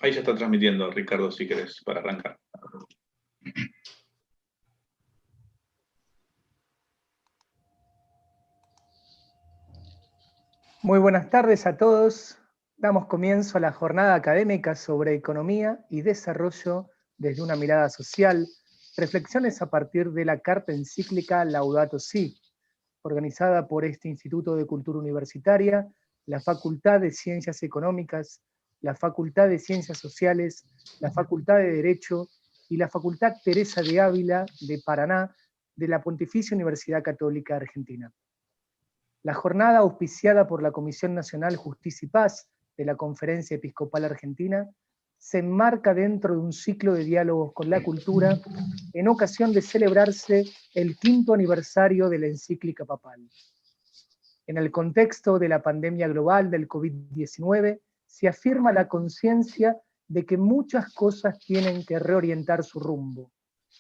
Ahí ya está transmitiendo, Ricardo, si querés, para arrancar. Muy buenas tardes a todos. Damos comienzo a la jornada académica sobre economía y desarrollo desde una mirada social, reflexiones a partir de la carta encíclica Laudato Si, organizada por este Instituto de Cultura Universitaria, la Facultad de Ciencias Económicas, la Facultad de Ciencias Sociales, la Facultad de Derecho y la Facultad Teresa de Ávila de Paraná de la Pontificia Universidad Católica Argentina. La jornada, auspiciada por la Comisión Nacional Justicia y Paz de la Conferencia Episcopal Argentina, se enmarca dentro de un ciclo de diálogos con la cultura en ocasión de celebrarse el 5º aniversario de la encíclica papal. En el contexto de la pandemia global del COVID-19, se afirma la conciencia de que muchas cosas tienen que reorientar su rumbo,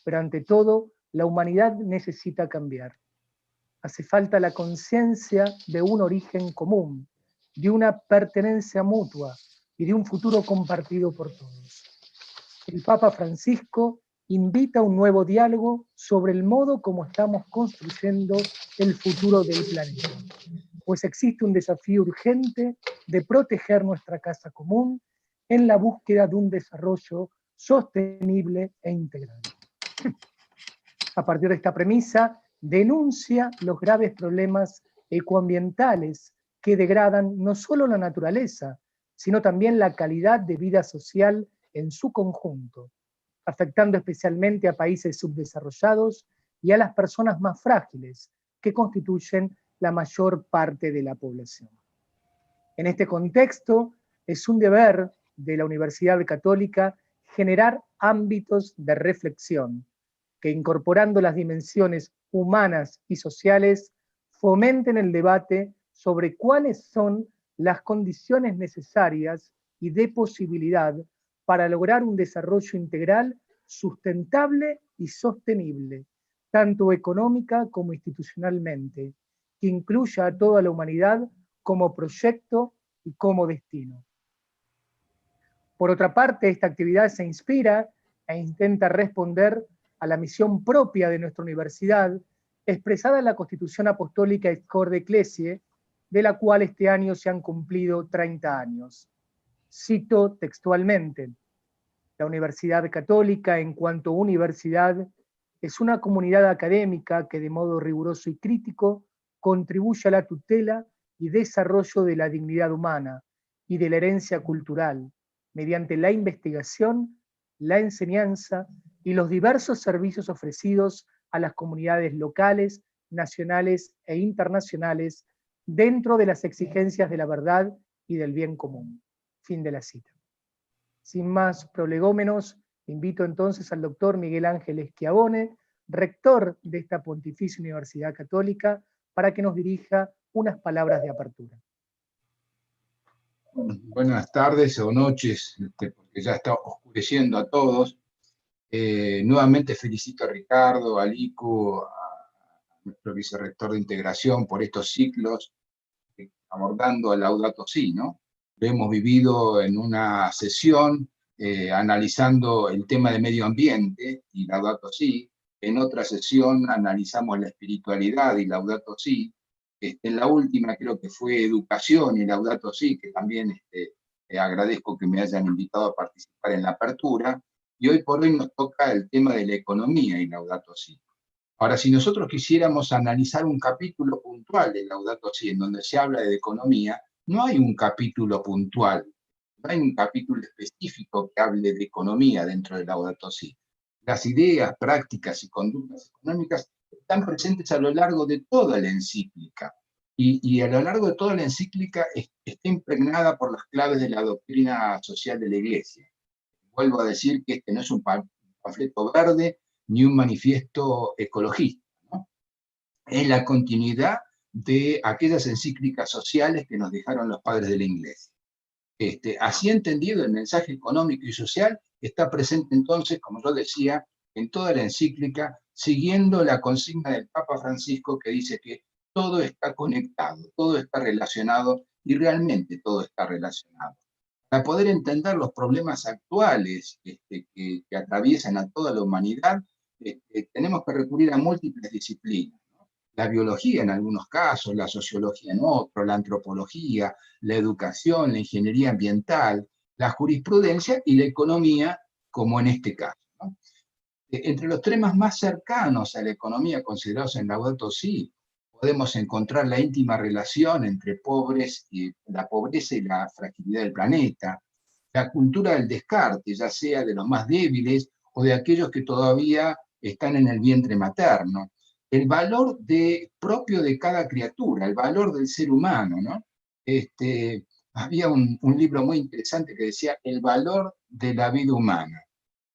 pero ante todo, la humanidad necesita cambiar. Hace falta la conciencia de un origen común, de una pertenencia mutua y de un futuro compartido por todos. El Papa Francisco invita a un nuevo diálogo sobre el modo como estamos construyendo el futuro del planeta, pues existe un desafío urgente de proteger nuestra casa común en la búsqueda de un desarrollo sostenible e integral. A partir de esta premisa, denuncia los graves problemas ecoambientales que degradan no solo la naturaleza, sino también la calidad de vida social en su conjunto, afectando especialmente a países subdesarrollados y a las personas más frágiles, que constituyen la mayor parte de la población. En este contexto, es un deber de la Universidad Católica generar ámbitos de reflexión que, incorporando las dimensiones humanas y sociales, fomenten el debate sobre cuáles son las condiciones necesarias y de posibilidad para lograr un desarrollo integral, sustentable y sostenible, tanto económica como institucionalmente, que incluya a toda la humanidad como proyecto y como destino. Por otra parte, esta actividad se inspira e intenta responder a la misión propia de nuestra universidad, expresada en la Constitución Apostólica Ex Corde Ecclesiae, de la cual este año se han cumplido 30 años. Cito textualmente: la Universidad Católica, en cuanto universidad, es una comunidad académica que de modo riguroso y crítico contribuye a la tutela y desarrollo de la dignidad humana y de la herencia cultural, mediante la investigación, la enseñanza y los diversos servicios ofrecidos a las comunidades locales, nacionales e internacionales dentro de las exigencias de la verdad y del bien común. Fin de la cita. Sin más prolegómenos, invito entonces al doctor Miguel Ángel Schiavone, rector de esta Pontificia Universidad Católica, para que nos dirija unas palabras de apertura. Buenas tardes o noches, porque ya está oscureciendo a todos. Nuevamente felicito a Ricardo, a Licu, a nuestro vicerrector de integración por estos ciclos, abordando el Laudato Si, ¿no? Lo hemos vivido en una sesión analizando el tema de medio ambiente y Laudato Si. En otra sesión analizamos la espiritualidad y Laudato Si. En la última creo que fue educación y Laudato Si, que también agradezco que me hayan invitado a participar en la apertura. Y hoy por hoy nos toca el tema de la economía y Laudato Si. Ahora, si nosotros quisiéramos analizar un capítulo puntual de Laudato Si, en donde se habla de economía, no hay un capítulo puntual, no hay un capítulo específico que hable de economía dentro de Laudato Si. Las ideas, prácticas y conductas económicas están presentes a lo largo de toda la encíclica. Y a lo largo de toda la encíclica está impregnada por las claves de la doctrina social de la Iglesia. Vuelvo a decir que este no es un panfleto verde ni un manifiesto ecologista, ¿no? Es la continuidad de aquellas encíclicas sociales que nos dejaron los padres de la Iglesia. Así entendido, el mensaje económico y social está presente entonces, como yo decía, en toda la encíclica, siguiendo la consigna del Papa Francisco, que dice que todo está conectado, todo está relacionado y realmente todo está relacionado. para poder entender los problemas actuales que atraviesan a toda la humanidad, tenemos que recurrir a múltiples disciplinas, ¿no? La biología en algunos casos, la sociología en otros, la antropología, la educación, la ingeniería ambiental, la jurisprudencia y la economía, como en este caso, ¿no? Entre los temas más cercanos a la economía considerados en Laudato Si, podemos encontrar la íntima relación entre la pobreza y la fragilidad del planeta, la cultura del descarte, ya sea de los más débiles o de aquellos que todavía están en el vientre materno, el valor propio de cada criatura, el valor del ser humano, ¿no? Había un libro muy interesante que decía el valor de la vida humana.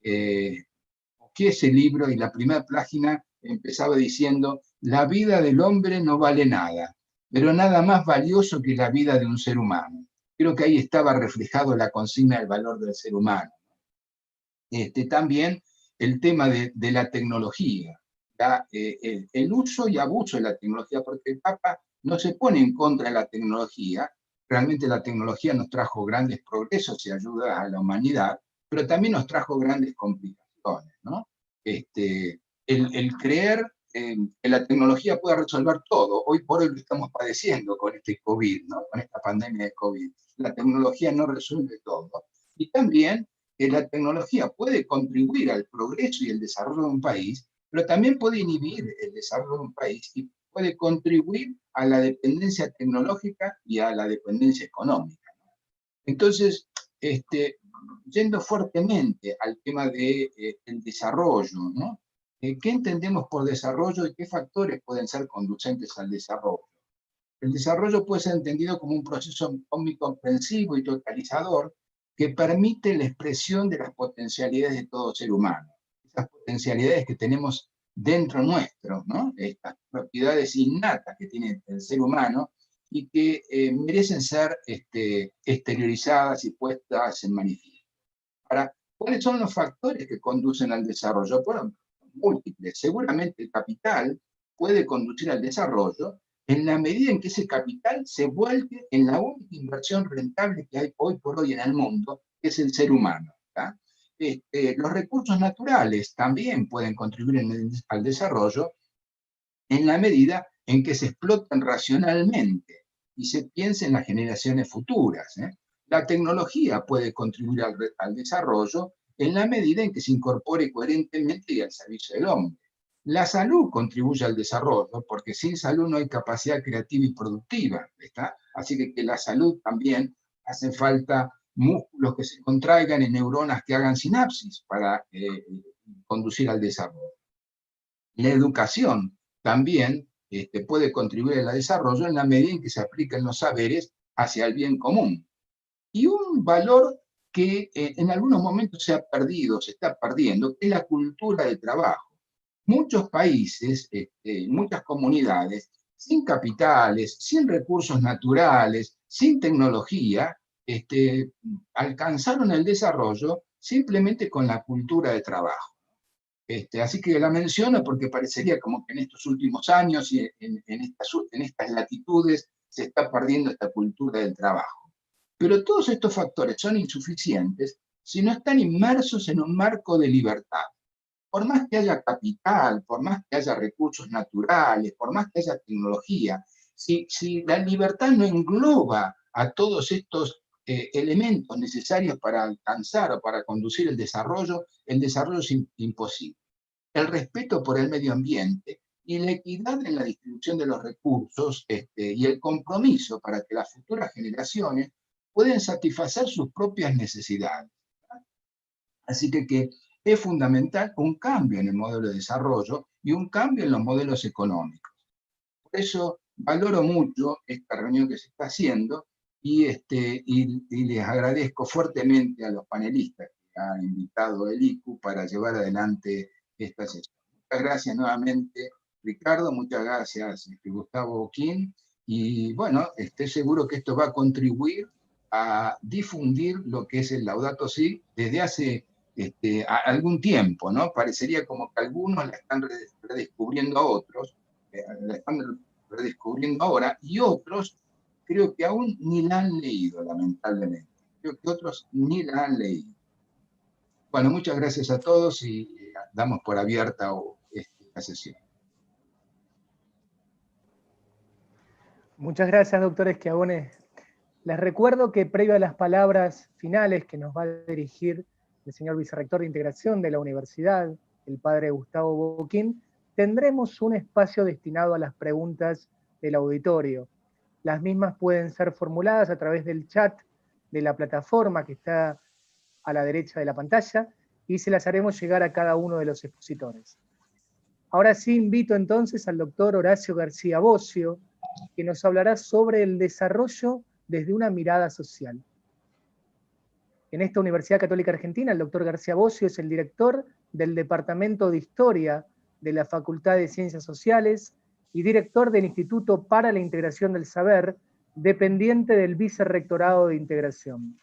Que ese libro, y la primera página empezaba diciendo: la vida del hombre no vale nada, pero nada más valioso que la vida de un ser humano. Creo que ahí estaba reflejado la consigna del valor del ser humano. También el tema de la tecnología, el uso y abuso de la tecnología, porque el Papa no se pone en contra de la tecnología. Realmente la tecnología nos trajo grandes progresos y ayuda a la humanidad, pero también nos trajo grandes complicaciones, ¿no? El creer que la tecnología pueda resolver todo, hoy por hoy lo estamos padeciendo con este COVID, ¿no? Con esta pandemia de COVID. La tecnología no resuelve todo. Y también que la tecnología puede contribuir al progreso y el desarrollo de un país, pero también puede inhibir el desarrollo de un país y puede contribuir a la dependencia tecnológica y a la dependencia económica. Entonces, yendo fuertemente al tema del desarrollo, ¿no? ¿Qué entendemos por desarrollo y qué factores pueden ser conducentes al desarrollo? El desarrollo puede ser entendido como un proceso omnicomprensivo y totalizador que permite la expresión de las potencialidades de todo ser humano. Esas potencialidades que tenemos dentro nuestro, ¿no? Estas propiedades innatas que tiene el ser humano y que merecen ser exteriorizadas y puestas en manifiesto. Ahora, ¿cuáles son los factores que conducen al desarrollo? Bueno, múltiples. Seguramente el capital puede conducir al desarrollo en la medida en que ese capital se vuelque en la única inversión rentable que hay hoy por hoy en el mundo, que es el ser humano. Los recursos naturales también pueden contribuir al desarrollo en la medida en que se explotan racionalmente y se piense en las generaciones futuras. La tecnología puede contribuir al desarrollo en la medida en que se incorpore coherentemente y al servicio del hombre. La salud contribuye al desarrollo, porque sin salud no hay capacidad creativa y productiva, ¿está? Así que la salud también hace falta músculos que se contraigan y neuronas que hagan sinapsis para conducir al desarrollo. La educación también puede contribuir al desarrollo en la medida en que se apliquen los saberes hacia el bien común. Y un valor que en algunos momentos se ha perdido, se está perdiendo, es la cultura de trabajo. Muchos países, muchas comunidades, sin capitales, sin recursos naturales, sin tecnología, alcanzaron el desarrollo simplemente con la cultura de trabajo. Así que la menciono porque parecería como que en estos últimos años y en estas latitudes se está perdiendo esta cultura del trabajo. Pero todos estos factores son insuficientes si no están inmersos en un marco de libertad. Por más que haya capital, por más que haya recursos naturales, por más que haya tecnología, si la libertad no engloba a todos estos elementos necesarios para alcanzar o para conducir el desarrollo es imposible. El respeto por el medio ambiente y la equidad en la distribución de los recursos y el compromiso para que las futuras generaciones puedan satisfacer sus propias necesidades. Así que es fundamental un cambio en el modelo de desarrollo y un cambio en los modelos económicos. Por eso valoro mucho esta reunión que se está haciendo y les agradezco fuertemente a los panelistas que ha invitado el ICU para llevar adelante esta sesión. Muchas gracias nuevamente, Ricardo, muchas gracias, Gustavo Boquín, y bueno, estoy seguro que esto va a contribuir a difundir lo que es el Laudato Si desde hace algún tiempo, ¿no? Parecería como que algunos la están redescubriendo a otros, la están redescubriendo ahora, y otros creo que aún ni la han leído, lamentablemente. creo que otros ni la han leído. Bueno, muchas gracias a todos y damos por abierta esta sesión. Muchas gracias, doctor Schiavone. Les recuerdo que previo a las palabras finales que nos va a dirigir el señor vicerrector de integración de la universidad, el padre Gustavo Boquín, tendremos un espacio destinado a las preguntas del auditorio. Las mismas pueden ser formuladas a través del chat de la plataforma que está a la derecha de la pantalla y se las haremos llegar a cada uno de los expositores. Ahora sí invito entonces al doctor Horacio García Bossio, que nos hablará sobre el desarrollo desde una mirada social. En esta Universidad Católica Argentina, el doctor García Bossio es el director del Departamento de Historia de la Facultad de Ciencias Sociales y director del Instituto para la Integración del Saber, dependiente del Vicerrectorado de Integración.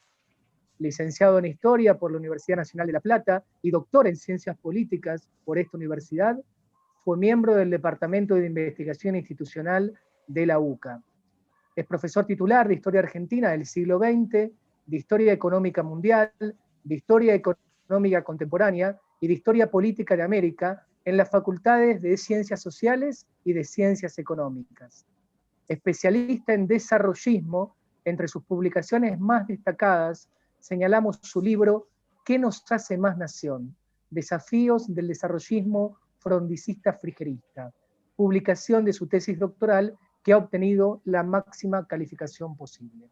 Licenciado en Historia por la Universidad Nacional de La Plata y doctor en Ciencias Políticas por esta universidad, fue miembro del Departamento de Investigación Institucional de la UCA. Es profesor titular de Historia Argentina del siglo XX, de Historia Económica Mundial, de Historia Económica Contemporánea y de Historia Política de América en las facultades de Ciencias Sociales y de Ciencias Económicas. Especialista en desarrollismo, entre sus publicaciones más destacadas señalamos su libro ¿Qué nos hace más nación? Desafíos del desarrollismo frondicista frigerista, publicación de su tesis doctoral que ha obtenido la máxima calificación posible.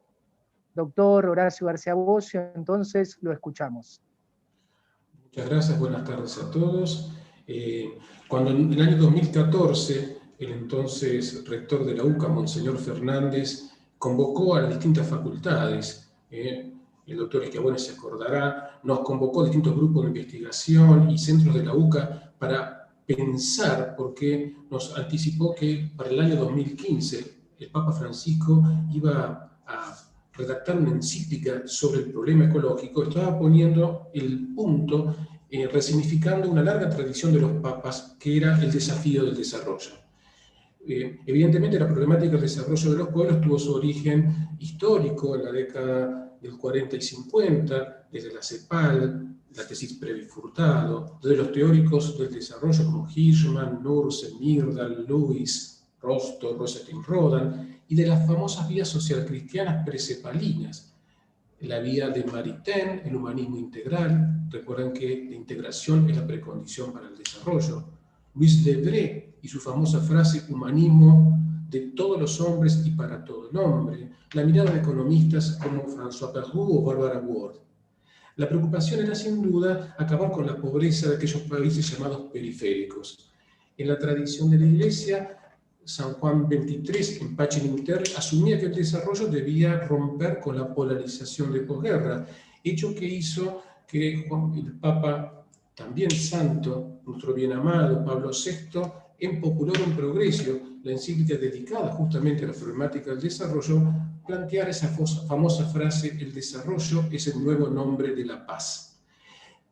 Doctor Horacio García Bossio, entonces lo escuchamos. Muchas gracias, buenas tardes a todos. Cuando en el año 2014, el entonces rector de la UCA, Monseñor Fernández, convocó a las distintas facultades, el doctor Schiavone se acordará, nos convocó a distintos grupos de investigación y centros de la UCA para pensar, porque nos anticipó que para el año 2015 el Papa Francisco iba a redactar una encíclica sobre el problema ecológico. Estaba poniendo el punto, resignificando una larga tradición de los papas, que era el desafío del desarrollo. Evidentemente la problemática del desarrollo de los pueblos tuvo su origen histórico en la década del 40 y 50, desde la CEPAL, la tesis Previn-Furtado, de los teóricos del desarrollo como Hirschman, Nurse, Myrdal, Lewis, Rostow, Rosetyn-Rodan, y de las famosas vías socialcristianas precepalinas, la vía de Maritain, el humanismo integral. Recuerden que la integración es la precondición para el desarrollo. Louis Le Bret y su famosa frase humanismo de todos los hombres y para todo el hombre, la mirada de economistas como François Perroux o Barbara Ward. La preocupación era sin duda acabar con la pobreza de aquellos países llamados periféricos. En la tradición de la Iglesia, San Juan XXIII, en Pacem in Terre, asumía que el desarrollo debía romper con la polarización de posguerra, hecho que hizo que el Papa, también santo, nuestro bien amado Pablo VI, en Populorum Progressio, la encíclica dedicada justamente a la problemática del desarrollo, plantear esa famosa frase: el desarrollo es el nuevo nombre de la paz.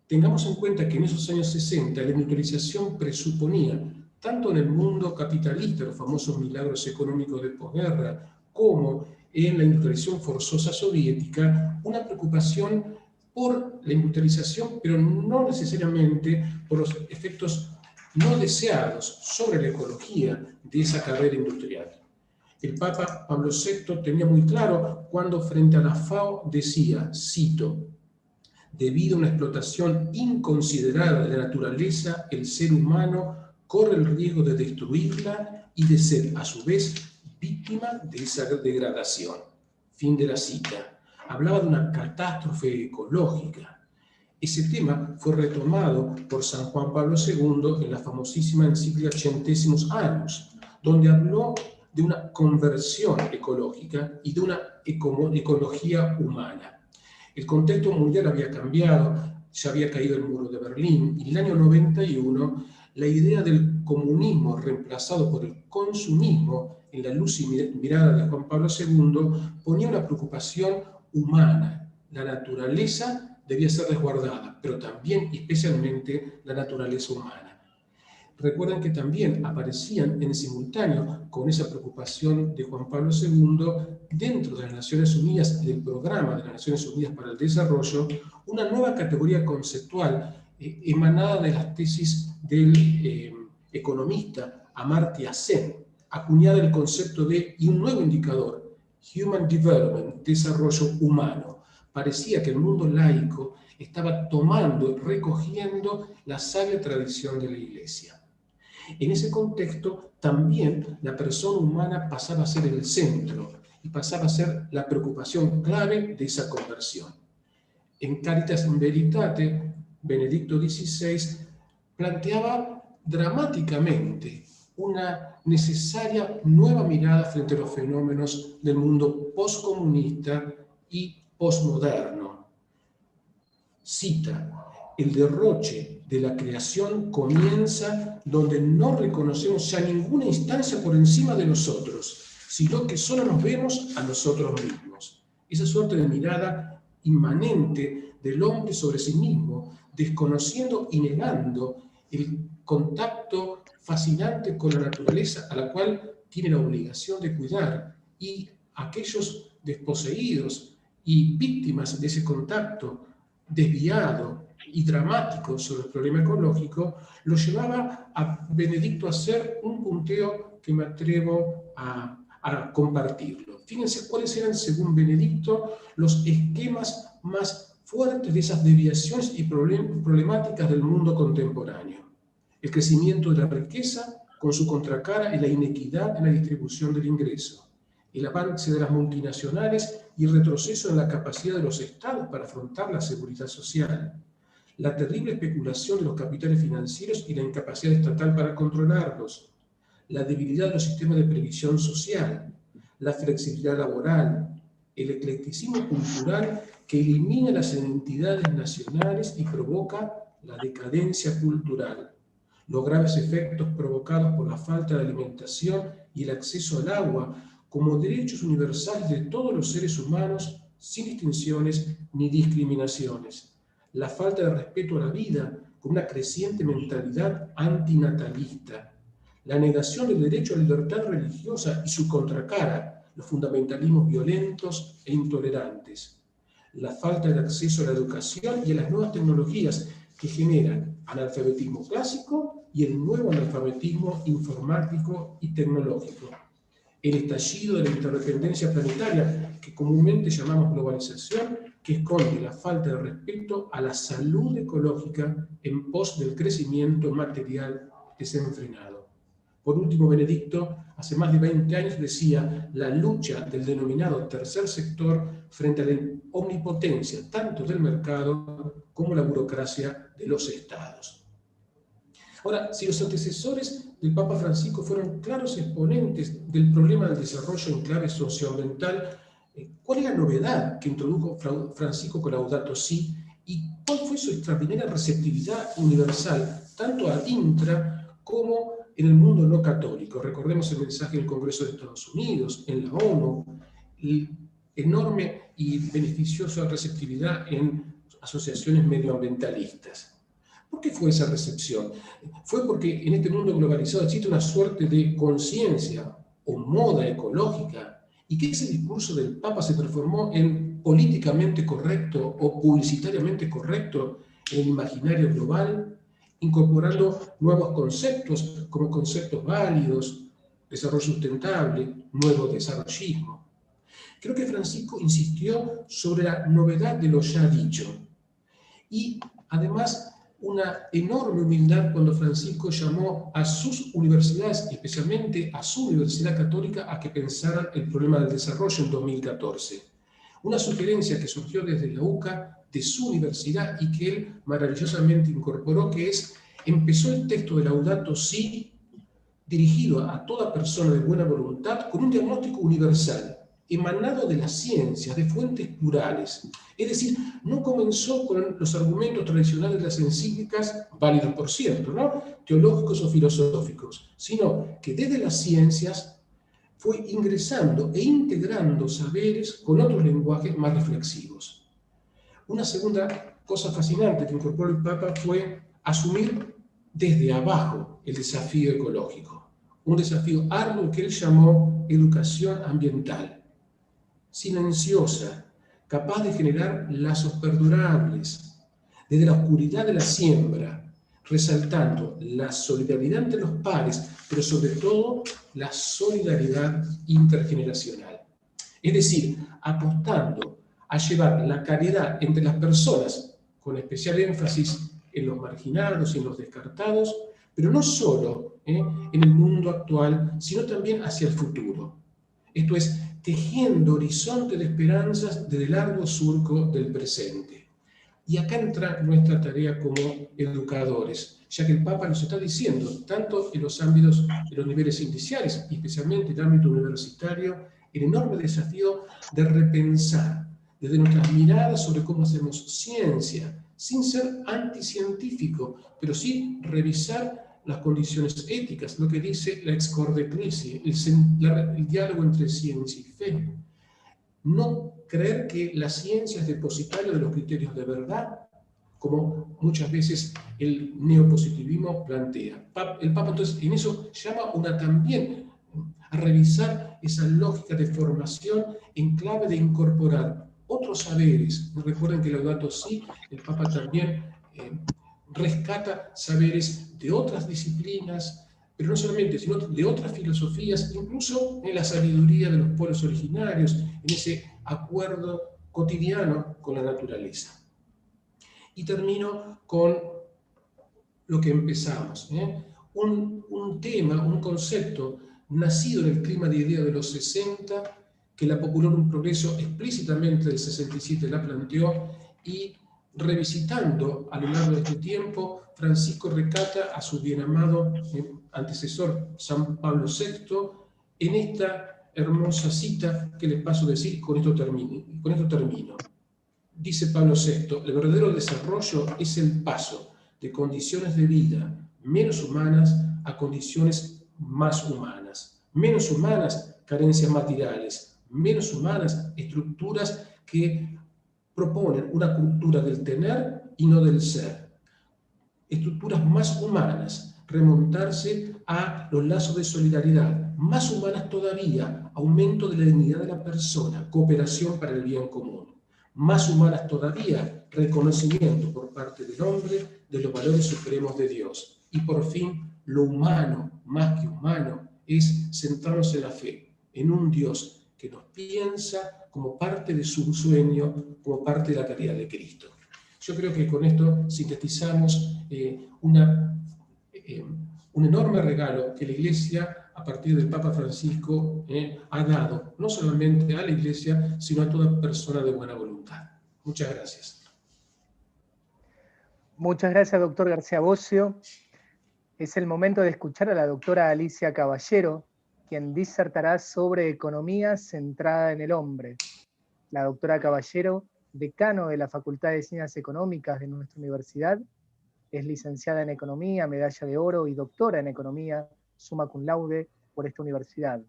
Tengamos en cuenta que en esos años 60 la industrialización presuponía, tanto en el mundo capitalista, los famosos milagros económicos de posguerra, como en la industrialización forzosa soviética, una preocupación por la industrialización, pero no necesariamente por los efectos no deseados sobre la ecología de esa carrera industrial. El Papa Pablo VI tenía muy claro cuando frente a la FAO decía, cito, debido a una explotación inconsiderada de la naturaleza, el ser humano corre el riesgo de destruirla y de ser, a su vez, víctima de esa degradación. Fin de la cita. Hablaba de una catástrofe ecológica. Ese tema fue retomado por San Juan Pablo II en la famosísima encíclica Centesimus Annus, donde habló de una conversión ecológica y de una ecología humana. El contexto mundial había cambiado, ya había caído el muro de Berlín, y en el año 91 la idea del comunismo reemplazado por el consumismo, en la luz y mirada de Juan Pablo II, ponía una preocupación humana. La naturaleza debía ser resguardada, pero también y especialmente la naturaleza humana. recuerdan que también aparecían en simultáneo con esa preocupación de Juan Pablo II dentro de las Naciones Unidas y del programa de las Naciones Unidas para el Desarrollo, una nueva categoría conceptual emanada de las tesis del economista Amartya Sen, acuñada el concepto de y un nuevo indicador, Human Development, desarrollo humano. Parecía que el mundo laico estaba tomando, recogiendo la sabia tradición de la Iglesia. En ese contexto, también la persona humana pasaba a ser el centro y pasaba a ser la preocupación clave de esa conversión. En Caritas in Veritate, Benedicto XVI planteaba dramáticamente una necesaria nueva mirada frente a los fenómenos del mundo postcomunista y postmoderno. Cita: el derroche de la creación comienza donde no reconocemos ya ninguna instancia por encima de nosotros, sino que solo nos vemos a nosotros mismos. Esa suerte de mirada inmanente del hombre sobre sí mismo, desconociendo y negando el contacto fascinante con la naturaleza a la cual tiene la obligación de cuidar, y aquellos desposeídos y víctimas de ese contacto desviado y dramático sobre el problema ecológico, lo llevaba a Benedicto a hacer un punteo que me atrevo a compartirlo. Fíjense cuáles eran, según Benedicto, los esquemas más fuertes de esas desviaciones y problemáticas del mundo contemporáneo. El crecimiento de la riqueza con su contracara en la inequidad en la distribución del ingreso, el avance de las multinacionales y el retroceso en la capacidad de los estados para afrontar la seguridad social, la terrible especulación de los capitales financieros y la incapacidad estatal para controlarlos, la debilidad de los sistemas de previsión social, la flexibilidad laboral, el eclecticismo cultural que elimina las identidades nacionales y provoca la decadencia cultural, los graves efectos provocados por la falta de alimentación y el acceso al agua como derechos universales de todos los seres humanos sin distinciones ni discriminaciones, la falta de respeto a la vida con una creciente mentalidad antinatalista, la negación del derecho a la libertad religiosa y su contracara, los fundamentalismos violentos e intolerantes, la falta de acceso a la educación y a las nuevas tecnologías que generan analfabetismo clásico y el nuevo analfabetismo informático y tecnológico, el estallido de la interdependencia planetaria, que comúnmente llamamos globalización, que esconde la falta de respeto a la salud ecológica en pos del crecimiento material desenfrenado. Por último, Benedicto, hace más de 20 años, decía: la lucha del denominado tercer sector frente a la omnipotencia tanto del mercado como la burocracia de los estados. Ahora, si los antecesores del Papa Francisco fueron claros exponentes del problema del desarrollo en clave socioambiental, ¿cuál es la novedad que introdujo Francisco con Laudato Si? ¿Y cuál fue su extraordinaria receptividad universal, tanto ad intra como en el mundo no católico? Recordemos el mensaje del Congreso de Estados Unidos, en la ONU, y enorme y beneficiosa receptividad en asociaciones medioambientalistas. ¿Por qué fue esa recepción? Fue porque en este mundo globalizado existe una suerte de conciencia o moda ecológica, y que ese discurso del Papa se transformó en políticamente correcto o publicitariamente correcto en el imaginario global, incorporando nuevos conceptos como conceptos válidos, desarrollo sustentable, nuevo desarrollismo. Creo que Francisco insistió sobre la novedad de lo ya dicho, y además una enorme humildad cuando Francisco llamó a sus universidades, especialmente a su Universidad Católica, a que pensaran el problema del desarrollo en 2014. Una sugerencia que surgió desde la UCA, de su universidad, y que él maravillosamente incorporó, que es: empezó el texto de Laudato Si dirigido a toda persona de buena voluntad con un diagnóstico universal, emanado de las ciencias, de fuentes plurales. Es decir, no comenzó con los argumentos tradicionales de las encíclicas, válidos por cierto, ¿no?, teológicos o filosóficos, sino que desde las ciencias fue ingresando e integrando saberes con otros lenguajes más reflexivos. Una segunda cosa fascinante que incorporó el Papa fue asumir desde abajo el desafío ecológico, un desafío arduo que él llamó educación ambiental, silenciosa, capaz de generar lazos perdurables, desde la oscuridad de la siembra, resaltando la solidaridad entre los pares, pero sobre todo la solidaridad intergeneracional. Es decir, apostando a llevar la caridad entre las personas, con especial énfasis en los marginados y en los descartados, pero no solo en el mundo actual, sino también hacia el futuro. Esto es, tejiendo horizontes de esperanzas desde el largo surco del presente. Y acá entra nuestra tarea como educadores, ya que el Papa nos está diciendo, tanto en los ámbitos, en los niveles iniciales, y especialmente en el ámbito universitario, el enorme desafío de repensar desde nuestras miradas sobre cómo hacemos ciencia, sin ser anticientífico, pero sí revisar las condiciones éticas, lo que dice la ex corde crisi, el diálogo entre ciencia y fe. No creer que la ciencia es depositario de los criterios de verdad, como muchas veces el neopositivismo plantea. El Papa entonces en eso llama también a revisar esa lógica de formación en clave de incorporar otros saberes. Recuerden que Laudato Si, el Papa también rescata saberes de otras disciplinas, pero no solamente, sino de otras filosofías, incluso en la sabiduría de los pueblos originarios, en ese acuerdo cotidiano con la naturaleza. Y termino con lo que empezamos, un tema, un concepto nacido en el clima de idea de los 60, que la Populorum Progreso explícitamente del 67 la planteó, y revisitando a lo largo de este tiempo, Francisco recata a su bien amado antecesor San Pablo VI en esta hermosa cita que les paso a decir, y con esto termino. Dice Pablo VI, el verdadero desarrollo es el paso de condiciones de vida menos humanas a condiciones más humanas. Menos humanas, carencias materiales. Menos humanas, estructuras que proponen una cultura del tener y no del ser. Estructuras más humanas, remontarse a los lazos de solidaridad. Más humanas todavía, aumento de la dignidad de la persona, cooperación para el bien común. Más humanas todavía, reconocimiento por parte del hombre de los valores supremos de Dios. Y por fin, lo humano, más que humano, es centrarnos en la fe, en un Dios que nos piensa como parte de su sueño, como parte de la caridad de Cristo. Yo creo que con esto sintetizamos un enorme regalo que la Iglesia, a partir del Papa Francisco, ha dado, no solamente a la Iglesia, sino a toda persona de buena voluntad. Muchas gracias. Muchas gracias, doctor García Bossio. Es el momento de escuchar a la doctora Alicia Caballero, quien disertará sobre economía centrada en el hombre. La doctora Caballero, decano de la Facultad de Ciencias Económicas de nuestra universidad, es licenciada en Economía, medalla de oro y doctora en Economía, summa cum laude por esta universidad.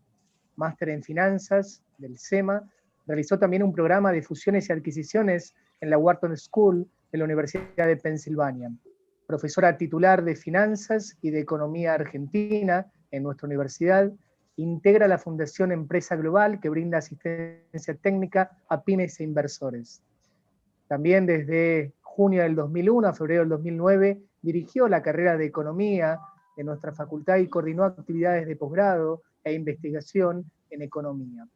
Máster en Finanzas del SEMA, realizó también un programa de fusiones y adquisiciones en la Wharton School de la Universidad de Pensilvania. Profesora titular de Finanzas y de Economía Argentina en nuestra universidad, integra la Fundación Empresa Global, que brinda asistencia técnica a pymes e inversores. También desde junio del 2001 a febrero del 2009 dirigió la carrera de Economía en nuestra facultad y coordinó actividades de posgrado e investigación en Economía.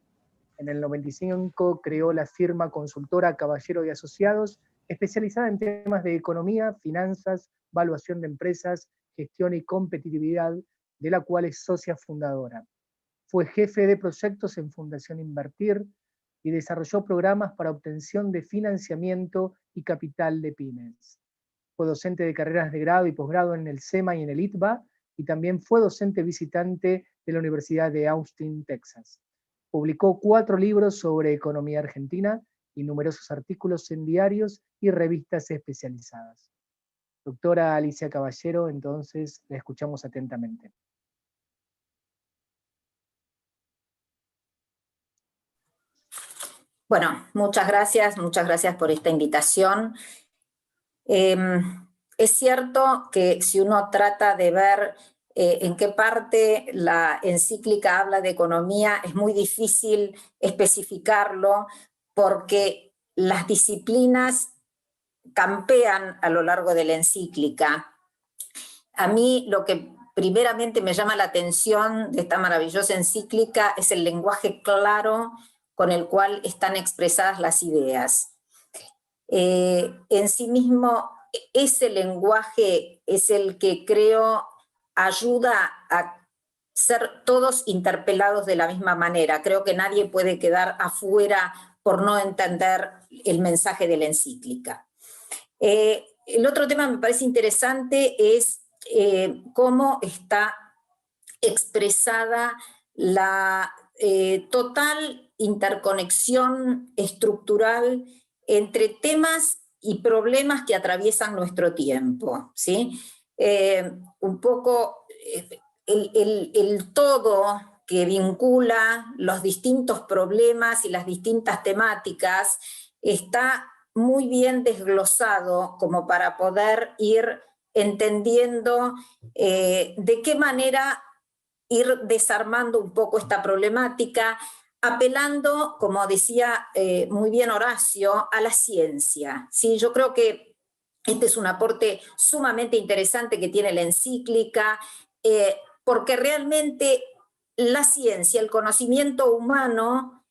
En el 95 creó la firma consultora Caballero y Asociados, especializada en temas de economía, finanzas, valuación de empresas, gestión y competitividad, de la cual es socia fundadora. Fue jefe de proyectos en Fundación Invertir y desarrolló programas para obtención de financiamiento y capital de pymes. Fue docente de carreras de grado y posgrado en el SEMA y en el ITBA, y también fue docente visitante de la Universidad de Austin, Texas. Publicó 4 libros sobre economía argentina y numerosos artículos en diarios y revistas especializadas. Doctora Alicia Caballero, entonces la escuchamos atentamente. Bueno, muchas gracias por esta invitación. es cierto que si uno trata de ver en qué parte la encíclica habla de economía, es muy difícil especificarlo porque las disciplinas campean a lo largo de la encíclica. A mí lo que primeramente me llama la atención de esta maravillosa encíclica es el lenguaje claro con el cual están expresadas las ideas. En sí mismo, ese lenguaje es el que creo ayuda a ser todos interpelados de la misma manera. Creo que nadie puede quedar afuera por no entender el mensaje de la encíclica. El otro tema que me parece interesante es cómo está expresada la total interconexión estructural entre temas y problemas que atraviesan nuestro tiempo, ¿sí? Un poco el todo que vincula los distintos problemas y las distintas temáticas está muy bien desglosado como para poder ir entendiendo de qué manera ir desarmando un poco esta problemática, apelando, como decía muy bien Horacio, a la ciencia. ¿Sí? Yo creo que este es un aporte sumamente interesante que tiene la encíclica, porque realmente la ciencia, el conocimiento humano,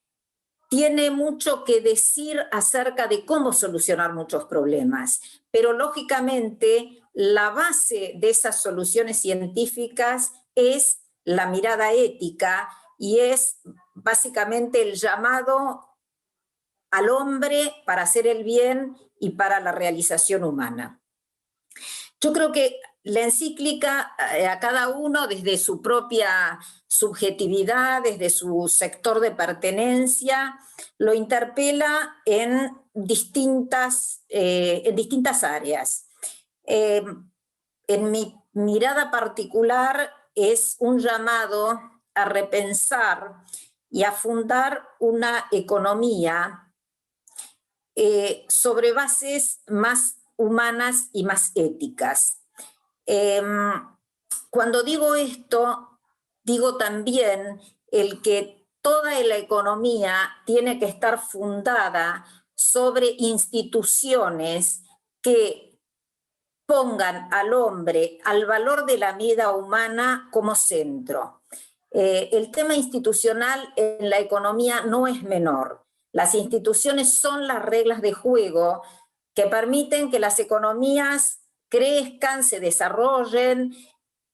tiene mucho que decir acerca de cómo solucionar muchos problemas, pero lógicamente la base de esas soluciones científicas es la mirada ética y es básicamente el llamado al hombre para hacer el bien y para la realización humana. Yo creo que la encíclica a cada uno desde su propia subjetividad, desde su sector de pertenencia, lo interpela en distintas áreas. En mi mirada particular es un llamado a repensar y a fundar una economía sobre bases más humanas y más éticas. Cuando digo esto, digo también el que toda la economía tiene que estar fundada sobre instituciones que pongan al hombre, al valor de la vida humana como centro. El tema institucional en la economía no es menor. Las instituciones son las reglas de juego que permiten que las economías crezcan, se desarrollen,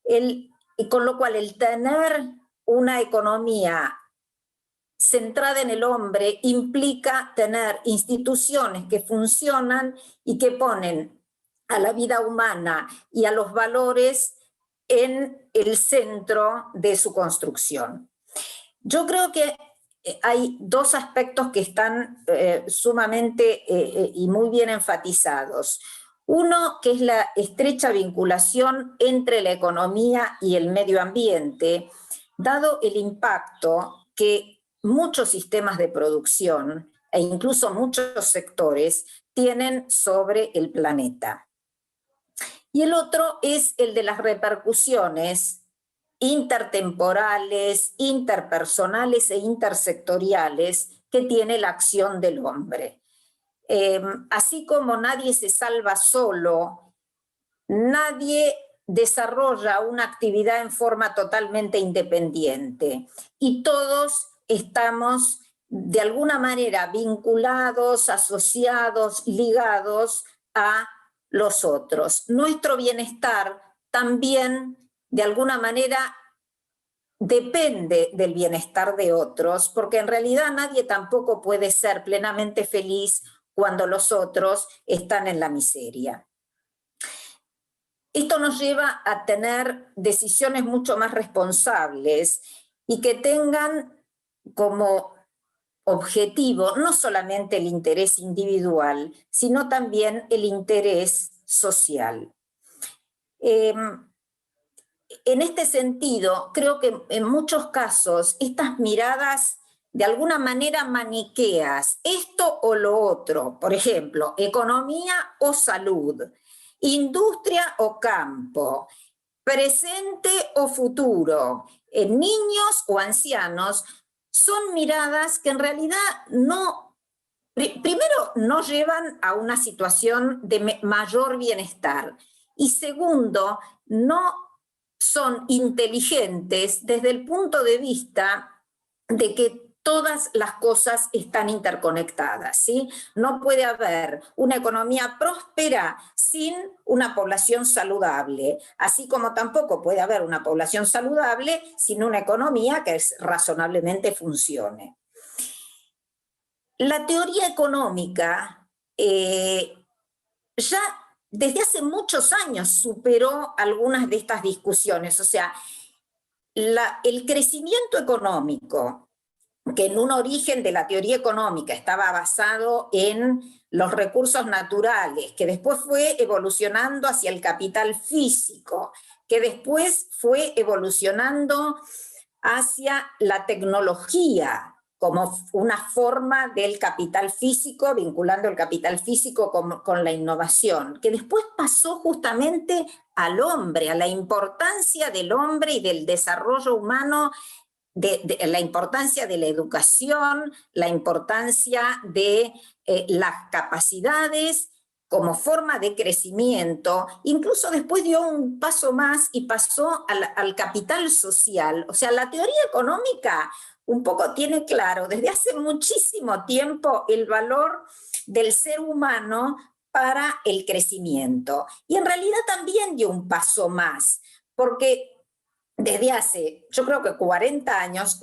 y con lo cual el tener una economía centrada en el hombre implica tener instituciones que funcionan y que ponen a la vida humana y a los valores en el centro de su construcción. Yo creo que hay dos aspectos que están sumamente y muy bien enfatizados. Uno, que es la estrecha vinculación entre la economía y el medio ambiente, dado el impacto que muchos sistemas de producción e incluso muchos sectores tienen sobre el planeta. Y el otro es el de las repercusiones intertemporales, interpersonales e intersectoriales que tiene la acción del hombre. Así como nadie se salva solo, nadie desarrolla una actividad en forma totalmente independiente y todos estamos de alguna manera vinculados, asociados, ligados a los otros. Nuestro bienestar también de alguna manera depende del bienestar de otros, porque en realidad nadie tampoco puede ser plenamente feliz cuando los otros están en la miseria. Esto nos lleva a tener decisiones mucho más responsables y que tengan como objetivo no solamente el interés individual, sino también el interés social. En este sentido, creo que en muchos casos estas miradas de alguna manera maniqueas, esto o lo otro, por ejemplo, economía o salud, industria o campo, presente o futuro, niños o ancianos, son miradas que en realidad primero no llevan a una situación de mayor bienestar, y segundo, no son inteligentes desde el punto de vista de que todas las cosas están interconectadas, ¿sí? No puede haber una economía próspera sin una población saludable, así como tampoco puede haber una población saludable sin una economía que razonablemente funcione. La teoría económica ya desde hace muchos años superó algunas de estas discusiones, o sea, el crecimiento económico, que en un origen de la teoría económica estaba basado en los recursos naturales, que después fue evolucionando hacia el capital físico, que después fue evolucionando hacia la tecnología como una forma del capital físico, vinculando el capital físico con la innovación, que después pasó justamente al hombre, a la importancia del hombre y del desarrollo humano, la importancia de la educación, la importancia de las capacidades como forma de crecimiento. Incluso después dio un paso más y pasó al capital social. O sea, la teoría económica un poco tiene claro desde hace muchísimo tiempo el valor del ser humano para el crecimiento. Y en realidad también dio un paso más, porque desde hace, yo creo que 40 años,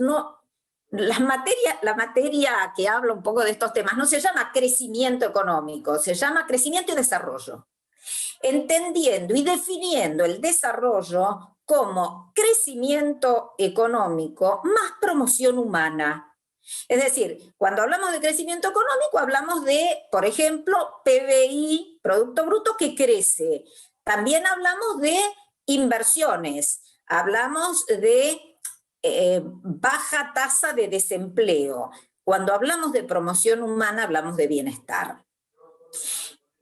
la materia que habla un poco de estos temas no se llama crecimiento económico, se llama crecimiento y desarrollo, entendiendo y definiendo el desarrollo como crecimiento económico más promoción humana. Es decir, cuando hablamos de crecimiento económico hablamos de, por ejemplo, PBI, Producto Bruto, que crece. También hablamos de inversiones, hablamos de baja tasa de desempleo. Cuando hablamos de promoción humana hablamos de bienestar.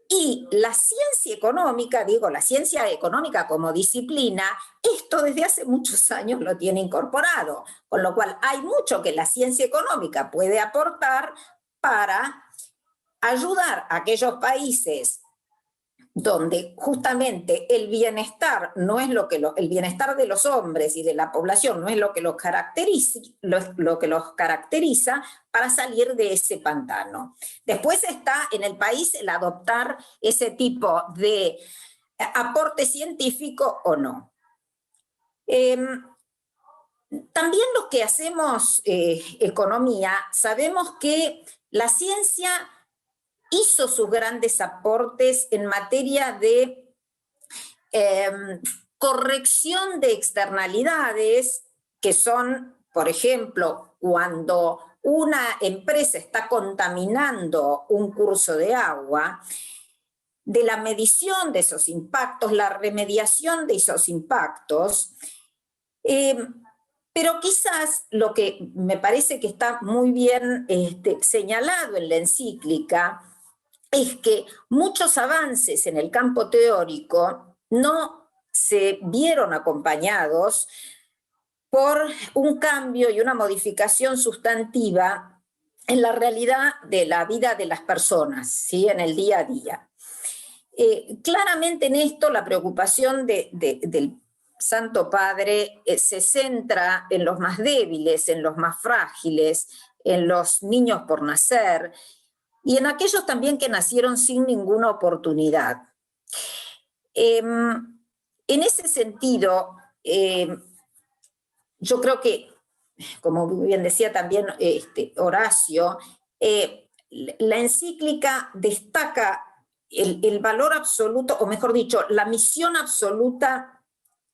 Y la ciencia económica, digo, la ciencia económica como disciplina, esto desde hace muchos años lo tiene incorporado, con lo cual hay mucho que la ciencia económica puede aportar para ayudar a aquellos países donde justamente el bienestar no es el bienestar de los hombres y de la población no es lo que los caracteriza para salir de ese pantano. Después está en el país el adoptar ese tipo de aporte científico o no. También los que hacemos economía sabemos que la ciencia hizo sus grandes aportes en materia de corrección de externalidades, que son, por ejemplo, cuando una empresa está contaminando un curso de agua, de la medición de esos impactos, la remediación de esos impactos, pero quizás lo que me parece que está muy bien señalado en la encíclica es que muchos avances en el campo teórico no se vieron acompañados por un cambio y una modificación sustantiva en la realidad de la vida de las personas, ¿sí? En el día a día. Claramente en esto la preocupación del Santo Padre se centra en los más débiles, en los más frágiles, en los niños por nacer, y en aquellos también que nacieron sin ninguna oportunidad. En ese sentido, yo creo que, como bien decía también Horacio, la encíclica destaca el valor absoluto, o mejor dicho, la misión absoluta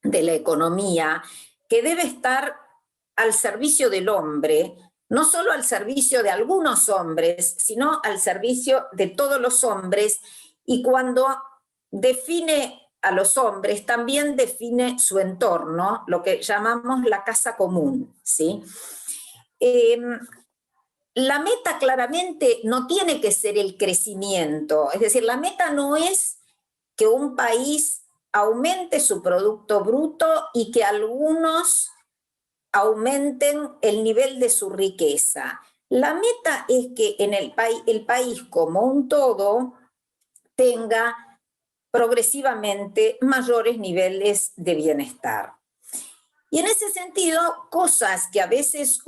de la economía, que debe estar al servicio del hombre, no solo al servicio de algunos hombres, sino al servicio de todos los hombres, y cuando define a los hombres, también define su entorno, lo que llamamos la casa común, ¿sí? La meta claramente no tiene que ser el crecimiento, es decir, la meta no es que un país aumente su Producto Bruto y que algunos aumenten el nivel de su riqueza. La meta es que en el país como un todo tenga progresivamente mayores niveles de bienestar. Y en ese sentido, cosas que a veces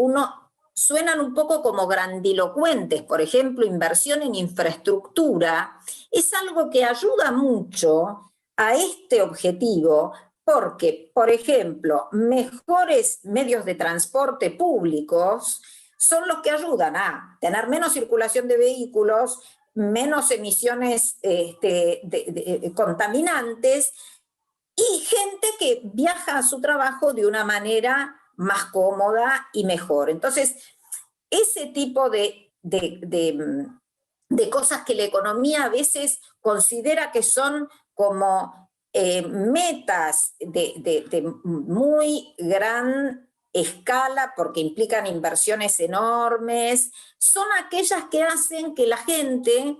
suenan un poco como grandilocuentes, por ejemplo, inversión en infraestructura, es algo que ayuda mucho a este objetivo, porque, por ejemplo, mejores medios de transporte públicos son los que ayudan a tener menos circulación de vehículos, menos emisiones contaminantes, y gente que viaja a su trabajo de una manera más cómoda y mejor. Entonces, ese tipo de cosas que la economía a veces considera que son como metas de muy gran escala, porque implican inversiones enormes, son aquellas que hacen que la gente,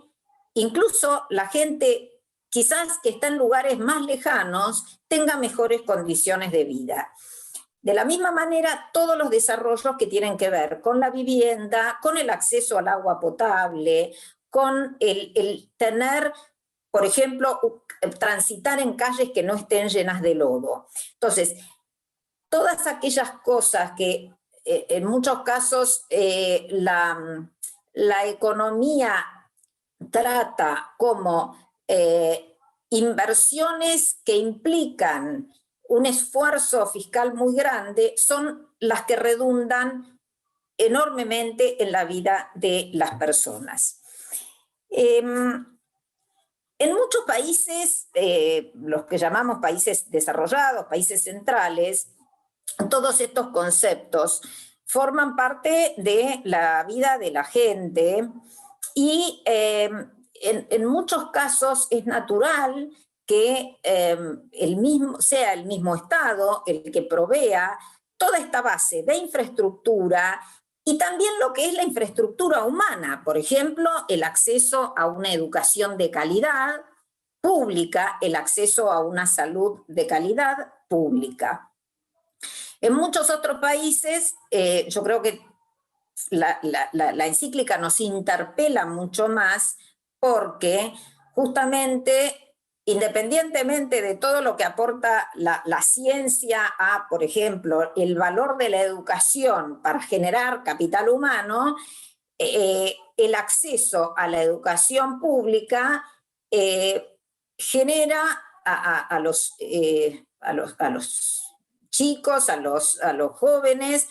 incluso la gente quizás que está en lugares más lejanos, tenga mejores condiciones de vida. De la misma manera, todos los desarrollos que tienen que ver con la vivienda, con el acceso al agua potable, con el tener, por ejemplo, transitar en calles que no estén llenas de lodo. Entonces, todas aquellas cosas que en muchos casos la economía trata como inversiones que implican un esfuerzo fiscal muy grande, son las que redundan enormemente en la vida de las personas. En muchos países, los que llamamos países desarrollados, países centrales, todos estos conceptos forman parte de la vida de la gente y en muchos casos es natural que sea el mismo Estado el que provea toda esta base de infraestructura y también lo que es la infraestructura humana, por ejemplo, el acceso a una educación de calidad pública, el acceso a una salud de calidad pública. En muchos otros países, yo creo que la encíclica nos interpela mucho más porque justamente, independientemente de todo lo que aporta la ciencia a, por ejemplo, el valor de la educación para generar capital humano, el acceso a la educación pública genera a los chicos, a los jóvenes,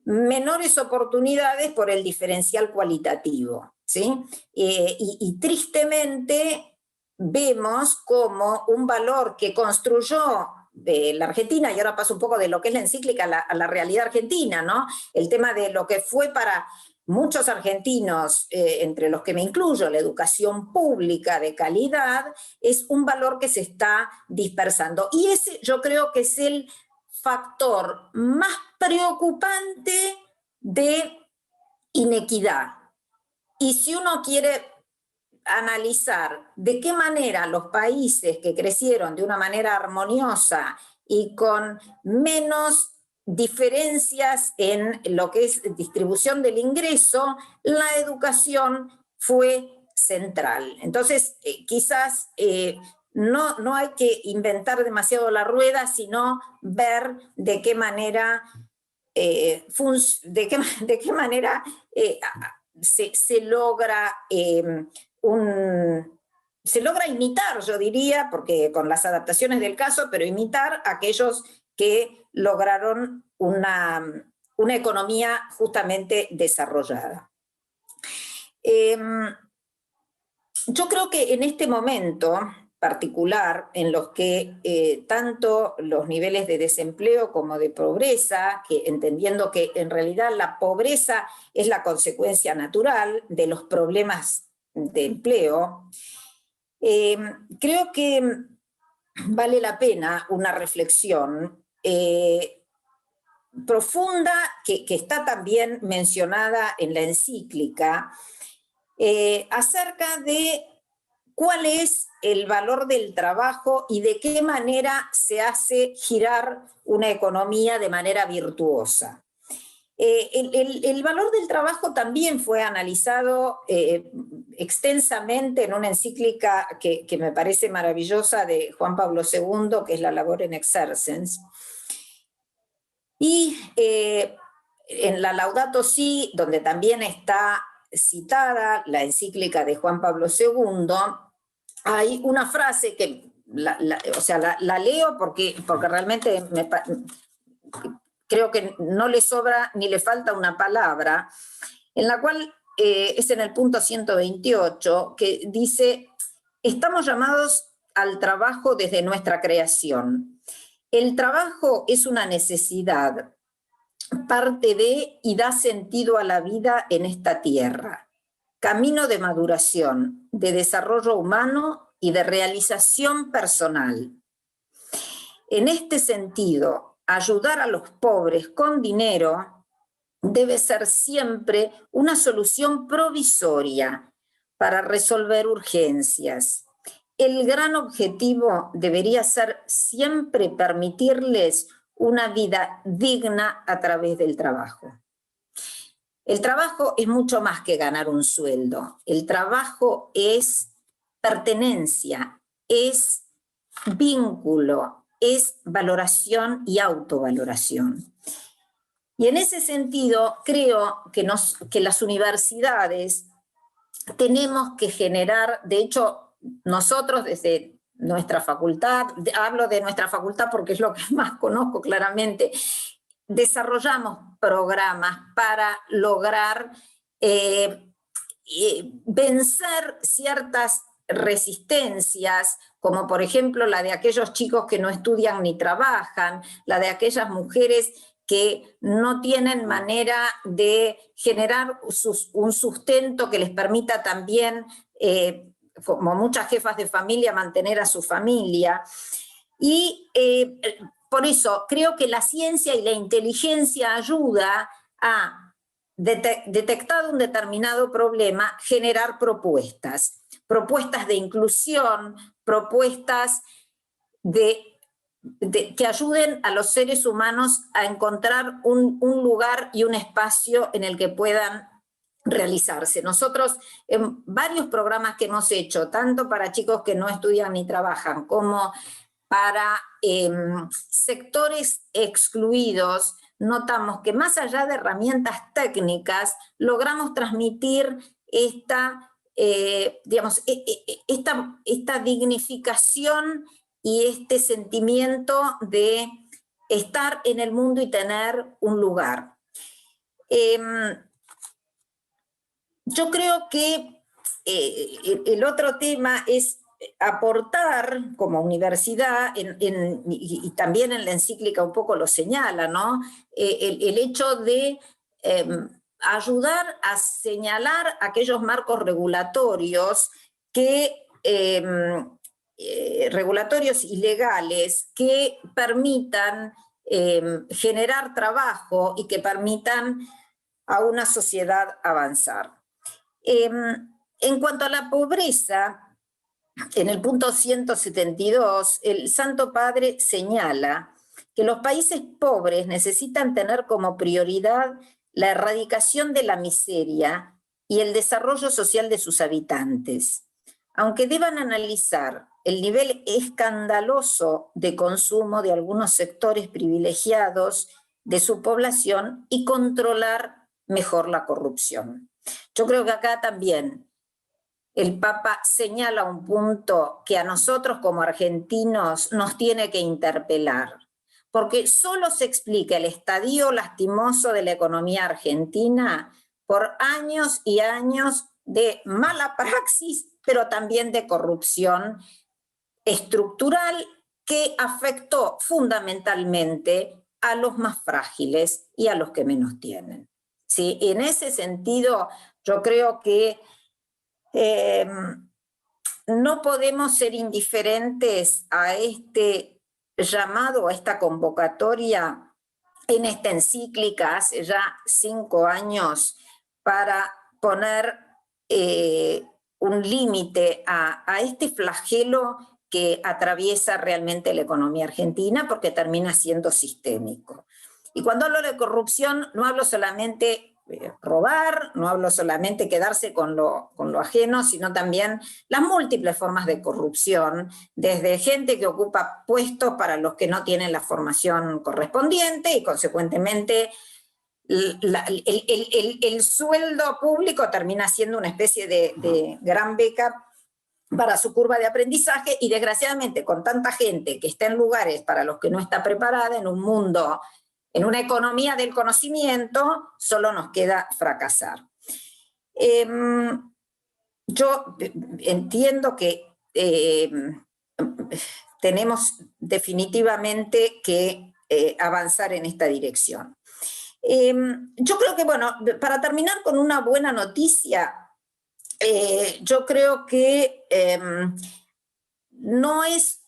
menores oportunidades por el diferencial cualitativo, ¿sí? Y tristemente vemos como un valor que construyó la Argentina, y ahora paso un poco de lo que es la encíclica a la realidad argentina, ¿no? El tema de lo que fue para muchos argentinos, entre los que me incluyo, la educación pública de calidad, es un valor que se está dispersando. Y ese yo creo que es el factor más preocupante de inequidad. Y si uno quiere analizar de qué manera los países que crecieron de una manera armoniosa y con menos diferencias en lo que es distribución del ingreso, la educación fue central. Entonces, quizás no hay que inventar demasiado la rueda, sino ver de qué manera, se logra se logra imitar, yo diría, porque con las adaptaciones del caso, pero imitar a aquellos que lograron una economía justamente desarrollada. Yo creo que en este momento particular, en los que tanto los niveles de desempleo como de pobreza, que entendiendo que en realidad la pobreza es la consecuencia natural de los problemas de empleo, creo que vale la pena una reflexión profunda, que está también mencionada en la encíclica, acerca de cuál es el valor del trabajo y de qué manera se hace girar una economía de manera virtuosa. El valor del trabajo también fue analizado extensamente en una encíclica que me parece maravillosa de Juan Pablo II, que es la Labor in Exercens. Y en la Laudato Si, donde también está citada la encíclica de Juan Pablo II, hay una frase que la leo porque realmente creo que no le sobra ni le falta una palabra, en la cual es en el punto 128, que dice: estamos llamados al trabajo desde nuestra creación. El trabajo es una necesidad, parte de y da sentido a la vida en esta tierra. Camino de maduración, de desarrollo humano y de realización personal. En este sentido, ayudar a los pobres con dinero debe ser siempre una solución provisoria para resolver urgencias. El gran objetivo debería ser siempre permitirles una vida digna a través del trabajo. El trabajo es mucho más que ganar un sueldo. El trabajo es pertenencia, es vínculo, es valoración y autovaloración. Y en ese sentido, creo que las universidades tenemos que generar, de hecho, nosotros desde nuestra facultad, hablo de nuestra facultad porque es lo que más conozco claramente, desarrollamos programas para lograr vencer ciertas resistencias, como por ejemplo la de aquellos chicos que no estudian ni trabajan, la de aquellas mujeres que no tienen manera de generar un sustento que les permita también, como muchas jefas de familia, mantener a su familia. Y por eso creo que la ciencia y la inteligencia ayuda a, detectado un determinado problema, generar propuestas de inclusión, propuestas que ayuden a los seres humanos a encontrar un lugar y un espacio en el que puedan realizarse. Nosotros en varios programas que hemos hecho, tanto para chicos que no estudian ni trabajan, como para sectores excluidos, notamos que más allá de herramientas técnicas, logramos transmitir esta dignificación y este sentimiento de estar en el mundo y tener un lugar. Yo creo que el otro tema es aportar como universidad, y también en la encíclica un poco lo señala, ¿no? El hecho de ayudar a señalar aquellos marcos regulatorios regulatorios y legales que permitan generar trabajo y que permitan a una sociedad avanzar. En cuanto a la pobreza, en el punto 172, el Santo Padre señala que los países pobres necesitan tener como prioridad la erradicación de la miseria y el desarrollo social de sus habitantes, aunque deban analizar el nivel escandaloso de consumo de algunos sectores privilegiados de su población y controlar mejor la corrupción. Yo creo que acá también el Papa señala un punto que a nosotros como argentinos nos tiene que interpelar, porque solo se explica el estadio lastimoso de la economía argentina por años y años de mala praxis, pero también de corrupción estructural que afectó fundamentalmente a los más frágiles y a los que menos tienen. ¿Sí? En ese sentido, yo creo que no podemos ser indiferentes a este llamado, a esta convocatoria en esta encíclica hace ya 5 años para poner un límite a este flagelo que atraviesa realmente la economía argentina, porque termina siendo sistémico. Y cuando hablo de corrupción, no hablo solamente de robar, no hablo solamente quedarse con lo ajeno, sino también las múltiples formas de corrupción, desde gente que ocupa puestos para los que no tienen la formación correspondiente y consecuentemente el sueldo público termina siendo una especie de gran beca para su curva de aprendizaje, y desgraciadamente con tanta gente que está en lugares para los que no está preparada, en un mundo, en una economía del conocimiento, solo nos queda fracasar. Yo entiendo que tenemos definitivamente que avanzar en esta dirección. Yo creo que, bueno, para terminar con una buena noticia, yo creo que no es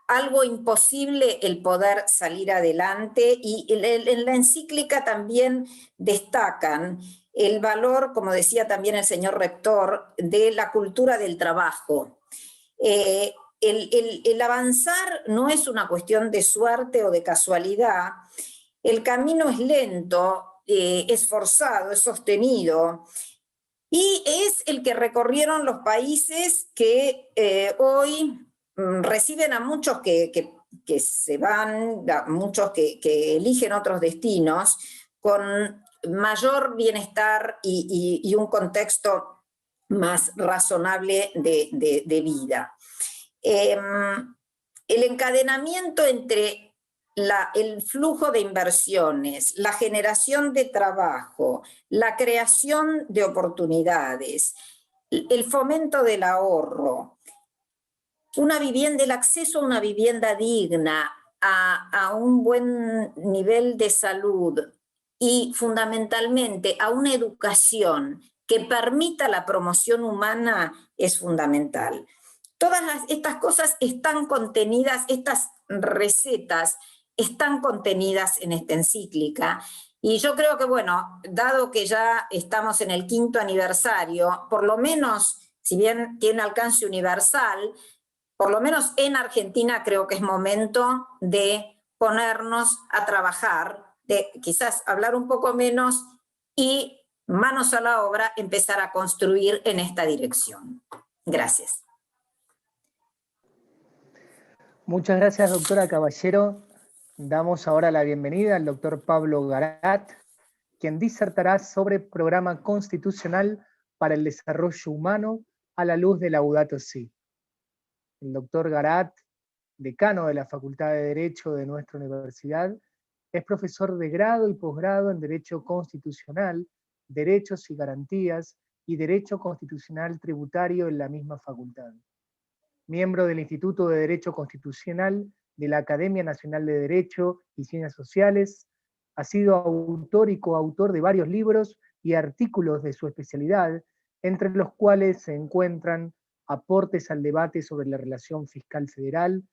algo imposible el poder salir adelante, y en la encíclica también destacan el valor, como decía también el señor rector, de la cultura del trabajo. El avanzar no es una cuestión de suerte o de casualidad. El camino es lento, es forzado, es sostenido, y es el que recorrieron los países que hoy reciben a muchos que se van, a muchos que eligen otros destinos, con mayor bienestar y un contexto más razonable de vida. El encadenamiento entre el flujo de inversiones, la generación de trabajo, la creación de oportunidades, el fomento del ahorro, el acceso a una vivienda digna, a un buen nivel de salud y fundamentalmente a una educación que permita la promoción humana es fundamental. Todas estas cosas están contenidas, estas recetas están contenidas en esta encíclica, y yo creo que, bueno, dado que ya estamos en el 5º aniversario, por lo menos, si bien tiene alcance universal, por lo menos en Argentina creo que es momento de ponernos a trabajar, de quizás hablar un poco menos y, manos a la obra, empezar a construir en esta dirección. Gracias. Muchas gracias, doctora Caballero. Damos ahora la bienvenida al doctor Pablo Garat, quien disertará sobre Programa Constitucional para el Desarrollo Humano a la luz de Laudato Si. El doctor Garat, decano de la Facultad de Derecho de nuestra universidad, es profesor de grado y posgrado en Derecho Constitucional, Derechos y Garantías y Derecho Constitucional Tributario en la misma facultad. Miembro del Instituto de Derecho Constitucional de la Academia Nacional de Derecho y Ciencias Sociales, ha sido autor y coautor de varios libros y artículos de su especialidad, entre los cuales se encuentran Aportes al debate sobre la relación fiscal federal,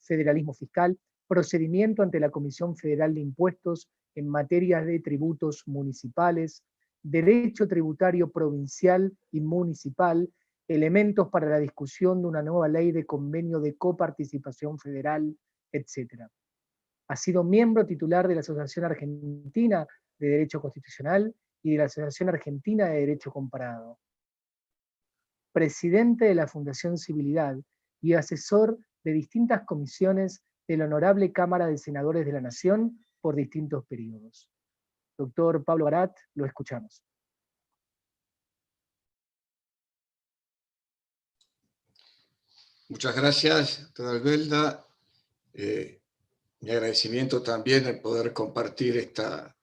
Federalismo fiscal, Procedimiento ante la Comisión Federal de Impuestos en materia de tributos municipales, Derecho tributario provincial y municipal, Elementos para la discusión de una nueva ley de convenio de coparticipación federal, etc. Ha sido miembro titular de la Asociación Argentina de Derecho Constitucional y de la Asociación Argentina de Derecho Comparado. Presidente de la Fundación Civilidad y asesor de distintas comisiones de la Honorable Cámara de Senadores de la Nación por distintos periodos. Doctor Pablo Garat, lo escuchamos. Muchas gracias, doctora Albelda. Mi agradecimiento también de poder compartir esta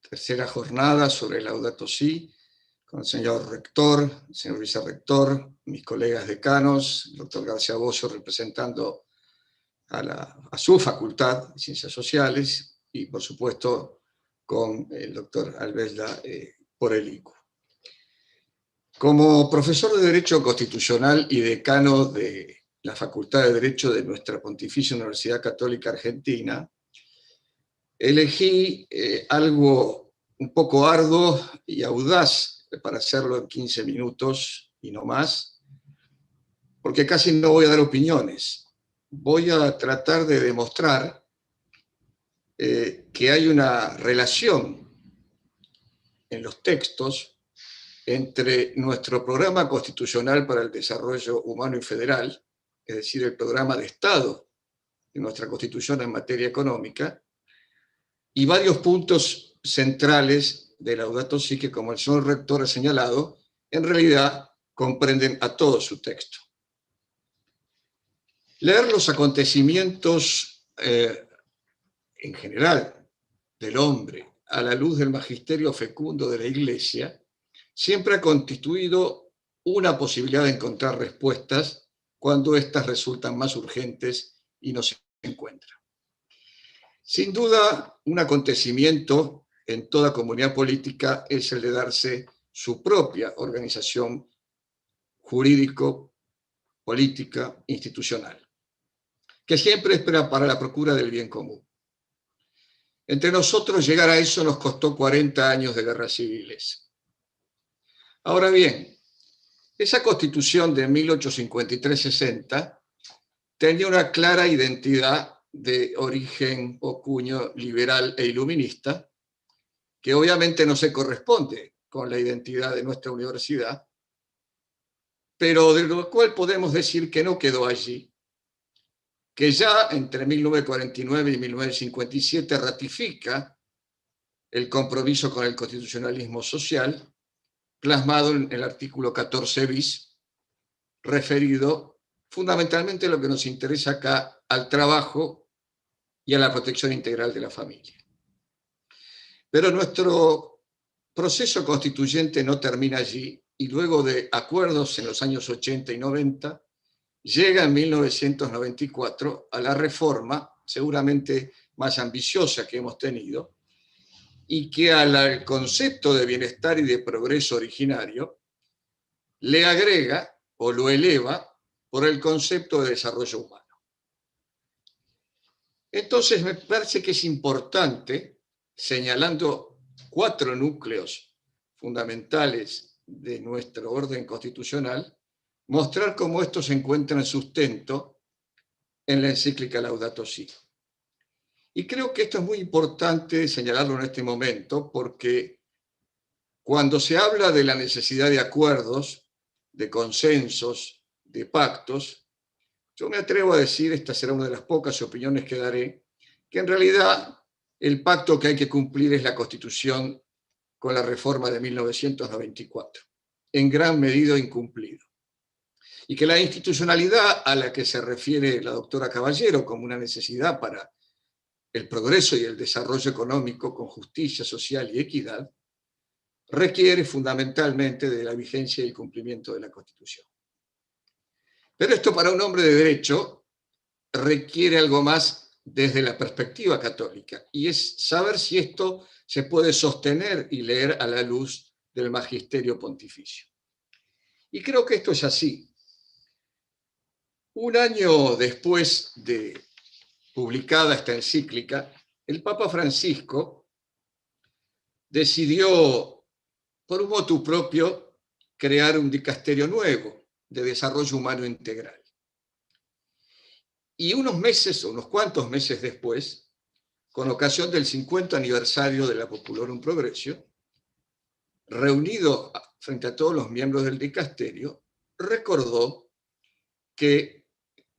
tercera jornada sobre Laudato Si con el señor rector, el señor vicerrector, mis colegas decanos, el doctor García Bozo representando a su facultad de Ciencias Sociales y, por supuesto, con el doctor Albelda por el ICU. Como profesor de Derecho Constitucional y decano de la Facultad de Derecho de nuestra Pontificia Universidad Católica Argentina, elegí algo un poco arduo y audaz para hacerlo en 15 minutos, y no más, porque casi no voy a dar opiniones. Voy a tratar de demostrar que hay una relación en los textos entre nuestro programa constitucional para el desarrollo humano y federal, es decir, el programa de Estado de nuestra Constitución en materia económica, y varios puntos centrales de Laudato Si que, como el señor rector ha señalado, en realidad comprenden a todo su texto. Leer los acontecimientos en general del hombre a la luz del magisterio fecundo de la Iglesia siempre ha constituido una posibilidad de encontrar respuestas cuando éstas resultan más urgentes y no se encuentran. Sin duda, un acontecimiento en toda comunidad política es el de darse su propia organización jurídico, política, institucional, que siempre espera para la procura del bien común. Entre nosotros llegar a eso nos costó 40 años de guerras civiles. Ahora bien, esa Constitución de 1853-60 tenía una clara identidad de origen o cuño liberal e iluminista, que obviamente no se corresponde con la identidad de nuestra universidad, pero de lo cual podemos decir que no quedó allí, que ya entre 1949 y 1957 ratifica el compromiso con el constitucionalismo social, plasmado en el artículo 14 bis, referido fundamentalmente a lo que nos interesa acá, al trabajo y a la protección integral de la familia. Pero nuestro proceso constituyente no termina allí, y luego de acuerdos en los años 80 y 90, llega en 1994 a la reforma, seguramente más ambiciosa que hemos tenido, y que al concepto de bienestar y de progreso originario le agrega o lo eleva por el concepto de desarrollo humano. Entonces me parece que es importante, señalando 4 núcleos fundamentales de nuestro orden constitucional, mostrar cómo estos encuentran sustento en la encíclica Laudato Si. Y creo que esto es muy importante señalarlo en este momento, porque cuando se habla de la necesidad de acuerdos, de consensos, de pactos, yo me atrevo a decir, esta será una de las pocas opiniones que daré, que en realidad el pacto que hay que cumplir es la Constitución con la reforma de 1994, en gran medida incumplido. Y que la institucionalidad a la que se refiere la doctora Caballero como una necesidad para el progreso y el desarrollo económico con justicia social y equidad, requiere fundamentalmente de la vigencia y el cumplimiento de la Constitución. Pero esto para un hombre de derecho requiere algo más desde la perspectiva católica, y es saber si esto se puede sostener y leer a la luz del magisterio pontificio. Y creo que esto es así. Un año después de publicada esta encíclica, el Papa Francisco decidió, por un motu propio, crear un dicasterio nuevo de desarrollo humano integral. Y unos meses, o unos cuantos meses después, con ocasión del 50 aniversario de la Populorum Progressio, reunido frente a todos los miembros del dicasterio, recordó que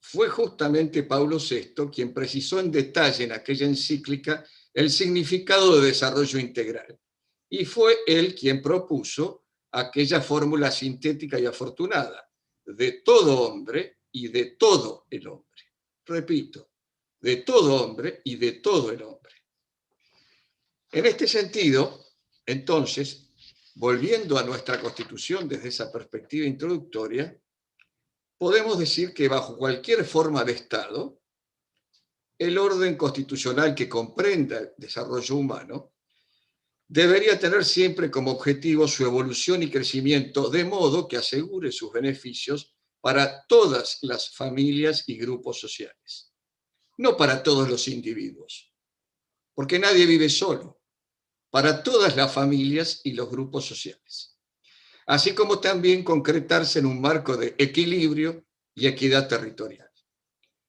fue justamente Pablo VI quien precisó en detalle en aquella encíclica el significado de desarrollo integral. Y fue él quien propuso aquella fórmula sintética y afortunada, de todo hombre y de todo el hombre. Repito, de todo hombre y de todo el hombre. En este sentido, entonces, volviendo a nuestra Constitución desde esa perspectiva introductoria, podemos decir que bajo cualquier forma de Estado, el orden constitucional que comprenda el desarrollo humano debería tener siempre como objetivo su evolución y crecimiento, de modo que asegure sus beneficios para todas las familias y grupos sociales, no para todos los individuos, porque nadie vive solo, para todas las familias y los grupos sociales. así como también concretarse en un marco de equilibrio y equidad territorial.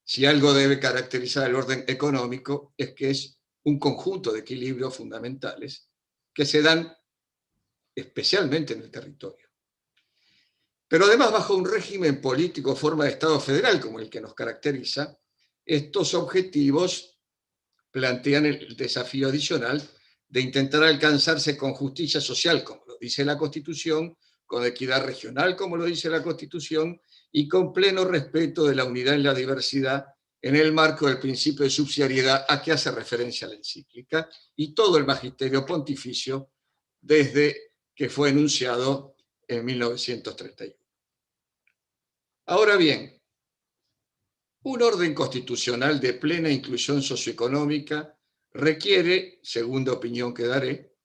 Si algo debe caracterizar el orden económico es que es un conjunto de equilibrios fundamentales que se dan especialmente en el territorio. Pero además, bajo un régimen político, forma de Estado federal como el que nos caracteriza, estos objetivos plantean el desafío adicional de intentar alcanzarse con justicia social, como lo dice la Constitución, con equidad regional, como lo dice la Constitución, y con pleno respeto de la unidad en la diversidad en el marco del principio de subsidiariedad a que hace referencia la encíclica y todo el magisterio pontificio desde que fue enunciado en 1931. Ahora bien, un orden constitucional de plena inclusión socioeconómica requiere, segunda opinión que daré,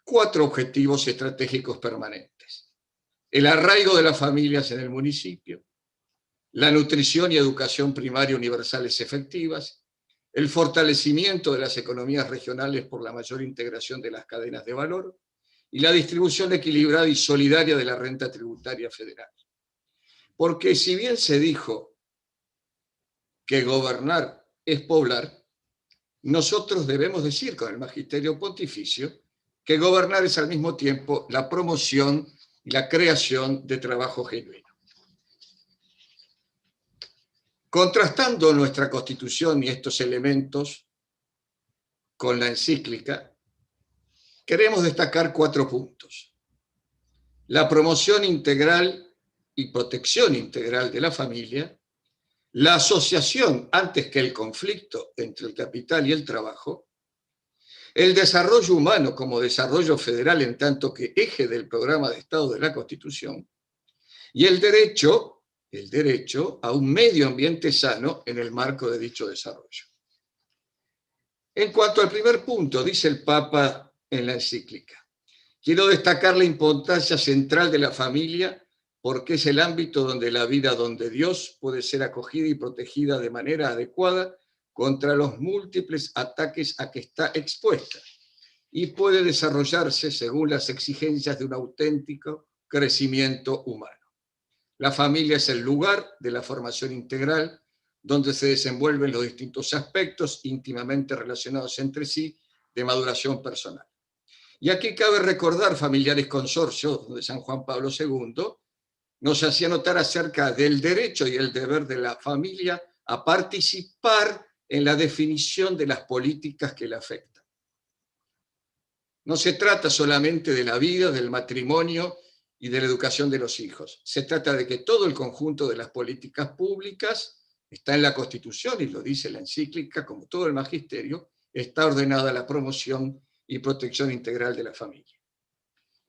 4 objetivos estratégicos permanentes: el arraigo de las familias en el municipio, la nutrición y educación primaria universales efectivas, el fortalecimiento de las economías regionales por la mayor integración de las cadenas de valor y la distribución equilibrada y solidaria de la renta tributaria federal. Porque si bien se dijo que gobernar es poblar, nosotros debemos decir con el magisterio pontificio que gobernar es al mismo tiempo la promoción y la creación de trabajo genuino. Contrastando nuestra Constitución y estos elementos con la encíclica, queremos destacar 4 puntos. La promoción integral y protección integral de la familia, la asociación antes que el conflicto entre el capital y el trabajo, el desarrollo humano como desarrollo federal en tanto que eje del programa de Estado de la Constitución, y el derecho a un medio ambiente sano en el marco de dicho desarrollo. En cuanto al primer punto, dice el Papa en la encíclica, quiero destacar la importancia central de la familia porque es el ámbito donde la vida donde Dios puede ser acogida y protegida de manera adecuada contra los múltiples ataques a que está expuesta y puede desarrollarse según las exigencias de un auténtico crecimiento humano. La familia es el lugar de la formación integral donde se desenvuelven los distintos aspectos íntimamente relacionados entre sí de maduración personal. Y aquí cabe recordar Familiares Consorcio, donde San Juan Pablo II nos hacía notar acerca del derecho y el deber de la familia a participar en la definición de las políticas que la afectan. No se trata solamente de la vida, del matrimonio y de la educación de los hijos. Se trata de que todo el conjunto de las políticas públicas está en la Constitución, y lo dice la encíclica, como todo el magisterio, está ordenada la promoción y protección integral de la familia.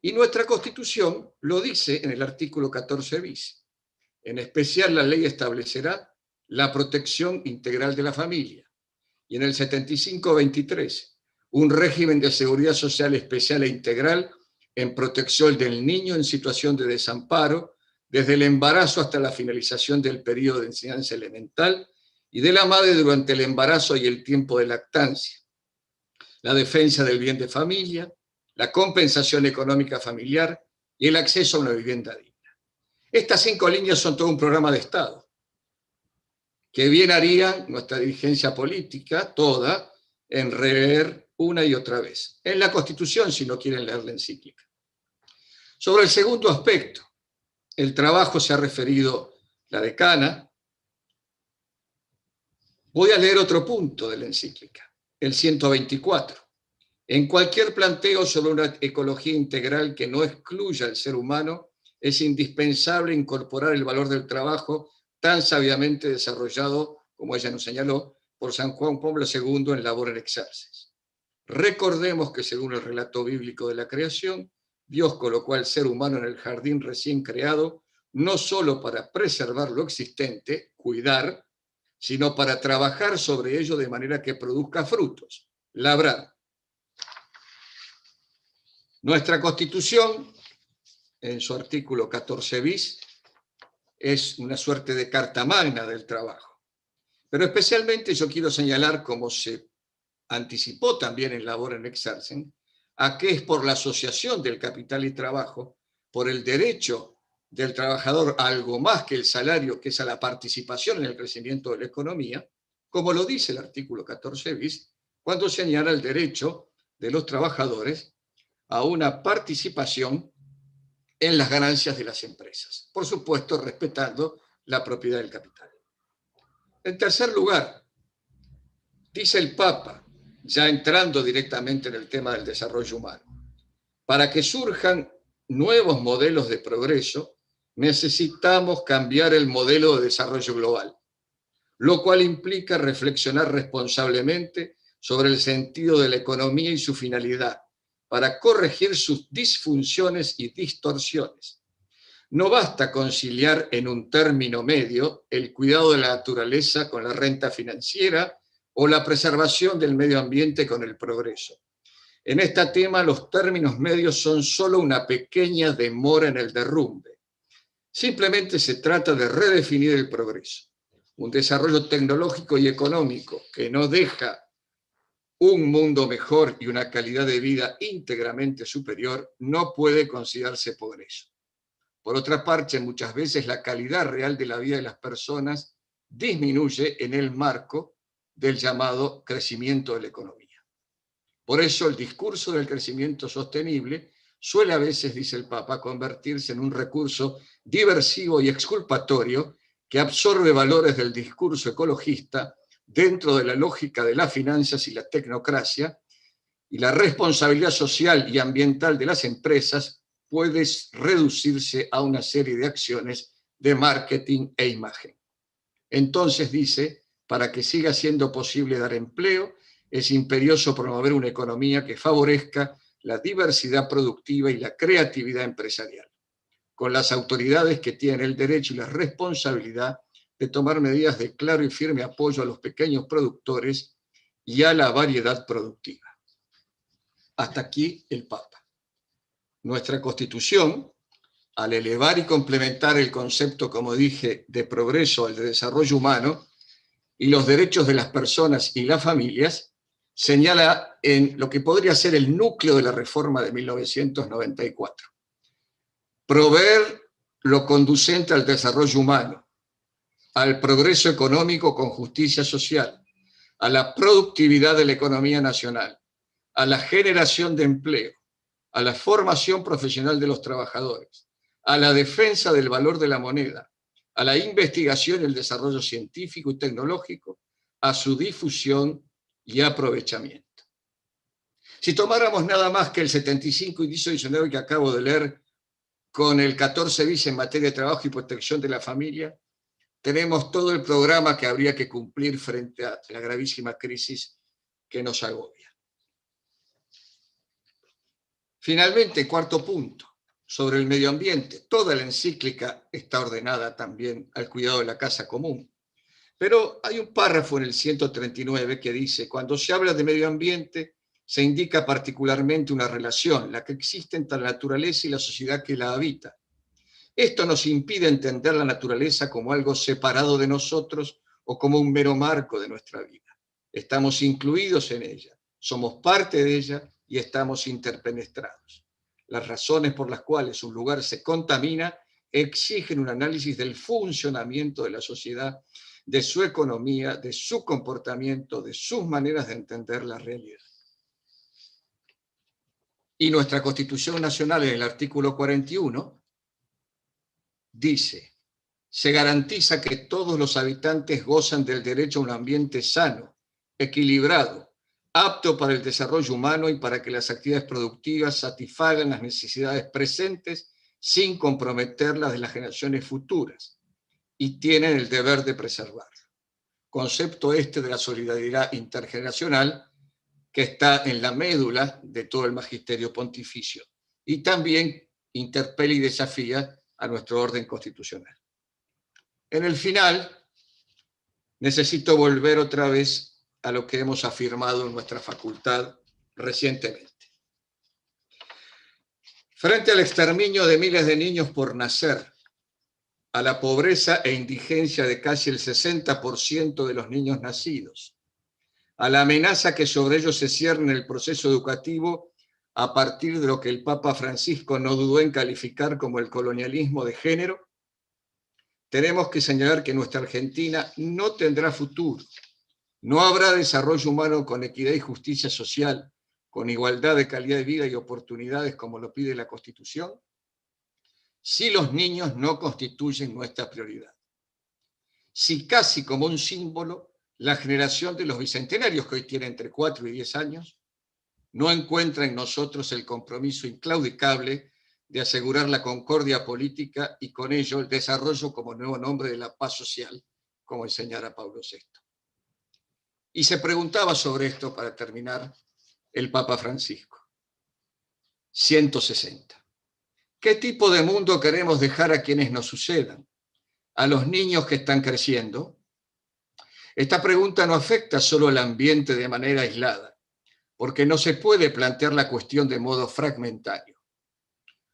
Y nuestra Constitución lo dice en el artículo 14 bis. En especial, la ley establecerá la protección integral de la familia. Y en el 75-23, un régimen de seguridad social especial e integral en protección del niño en situación de desamparo, desde el embarazo hasta la finalización del periodo de enseñanza elemental, y de la madre durante el embarazo y el tiempo de lactancia. La defensa del bien de familia, la compensación económica familiar y el acceso a una vivienda digna. Estas 5 líneas son todo un programa de Estado, que bien haría nuestra dirigencia política, toda, en releer una y otra vez. En la Constitución, si no quieren leer la encíclica. Sobre el segundo aspecto, el trabajo, se ha referido la decana. Voy a leer otro punto de la encíclica, el 124. En cualquier planteo sobre una ecología integral que no excluya al ser humano, es indispensable incorporar el valor del trabajo tan sabiamente desarrollado, como ella nos señaló, por San Juan Pablo II en Labor en Exerces. Recordemos que según el relato bíblico de la creación, Dios colocó al ser humano en el jardín recién creado, no solo para preservar lo existente, cuidar, sino para trabajar sobre ello de manera que produzca frutos, labrar. Nuestra Constitución, en su artículo 14 bis, es una suerte de carta magna del trabajo. Pero especialmente yo quiero señalar, como se anticipó también en Labor en Exercen, a que es por la asociación del capital y trabajo por el derecho del trabajador a algo más que el salario, que es a la participación en el crecimiento de la economía, como lo dice el artículo 14 bis, cuando señala el derecho de los trabajadores a una participación en las ganancias de las empresas. Por supuesto, respetando la propiedad del capital. En tercer lugar, dice el Papa, ya entrando directamente en el tema del desarrollo humano, para que surjan nuevos modelos de progreso, necesitamos cambiar el modelo de desarrollo global, lo cual implica reflexionar responsablemente sobre el sentido de la economía y su finalidad, para corregir sus disfunciones y distorsiones. No basta conciliar en un término medio el cuidado de la naturaleza con la renta financiera o la preservación del medio ambiente con el progreso. En este tema, los términos medios son solo una pequeña demora en el derrumbe. Simplemente se trata de redefinir el progreso. Un desarrollo tecnológico y económico que no deja un mundo mejor y una calidad de vida íntegramente superior no puede considerarse progreso. Por otra parte, muchas veces la calidad real de la vida de las personas disminuye en el marco del llamado crecimiento de la economía. Por eso el discurso del crecimiento sostenible suele a veces, dice el Papa, convertirse en un recurso diversivo y exculpatorio que absorbe valores del discurso ecologista dentro de la lógica de las finanzas y la tecnocracia, y la responsabilidad social y ambiental de las empresas puede reducirse a una serie de acciones de marketing e imagen. Entonces, dice, para que siga siendo posible dar empleo, es imperioso promover una economía que favorezca la diversidad productiva y la creatividad empresarial, con las autoridades que tienen el derecho y la responsabilidad de tomar medidas de claro y firme apoyo a los pequeños productores y a la variedad productiva. Hasta aquí el Papa. Nuestra Constitución, al elevar y complementar el concepto, como dije, de progreso al de desarrollo humano y los derechos de las personas y las familias, señala en lo que podría ser el núcleo de la reforma de 1994. Proveer lo conducente al desarrollo humano, al progreso económico con justicia social, a la productividad de la economía nacional, a la generación de empleo, a la formación profesional de los trabajadores, a la defensa del valor de la moneda, a la investigación y el desarrollo científico y tecnológico, a su difusión y aprovechamiento. Si tomáramos nada más que el 75 inciso 19 que acabo de leer, con el 14 bis en materia de trabajo y protección de la familia, tenemos todo el programa que habría que cumplir frente a la gravísima crisis que nos agobia. Finalmente, cuarto punto, sobre el medio ambiente. Toda la encíclica está ordenada también al cuidado de la casa común. Pero hay un párrafo en el 139 que dice, cuando se habla de medio ambiente, se indica particularmente una relación, la que existe entre la naturaleza y la sociedad que la habita. Esto nos impide entender la naturaleza como algo separado de nosotros o como un mero marco de nuestra vida. Estamos incluidos en ella, somos parte de ella y estamos interpenetrados. Las razones por las cuales un lugar se contamina exigen un análisis del funcionamiento de la sociedad, de su economía, de su comportamiento, de sus maneras de entender la realidad. Y nuestra Constitución Nacional, en el artículo 41, dice, se garantiza que todos los habitantes gozan del derecho a un ambiente sano, equilibrado, apto para el desarrollo humano y para que las actividades productivas satisfagan las necesidades presentes sin comprometerlas de las generaciones futuras, y tienen el deber de preservarlo. Concepto este de la solidaridad intergeneracional que está en la médula de todo el magisterio pontificio y también interpela y desafía a nuestro orden constitucional. En el final, necesito volver otra vez a lo que hemos afirmado en nuestra facultad recientemente. Frente al exterminio de miles de niños por nacer, a la pobreza e indigencia de casi el 60% de los niños nacidos, a la amenaza que sobre ellos se cierne el proceso educativo a partir de lo que el Papa Francisco no dudó en calificar como el colonialismo de género, tenemos que señalar que nuestra Argentina no tendrá futuro. No habrá desarrollo humano con equidad y justicia social, con igualdad de calidad de vida y oportunidades como lo pide la Constitución, si los niños no constituyen nuestra prioridad. Si casi como un símbolo, la generación de los bicentenarios, que hoy tiene entre 4 y 10 años, no encuentra en nosotros el compromiso inclaudicable de asegurar la concordia política y con ello el desarrollo como nuevo nombre de la paz social, como enseñara Pablo VI. Y se preguntaba sobre esto, para terminar, el Papa Francisco. 160. ¿Qué tipo de mundo queremos dejar a quienes nos sucedan? ¿A los niños que están creciendo? Esta pregunta no afecta solo al ambiente de manera aislada, porque no se puede plantear la cuestión de modo fragmentario.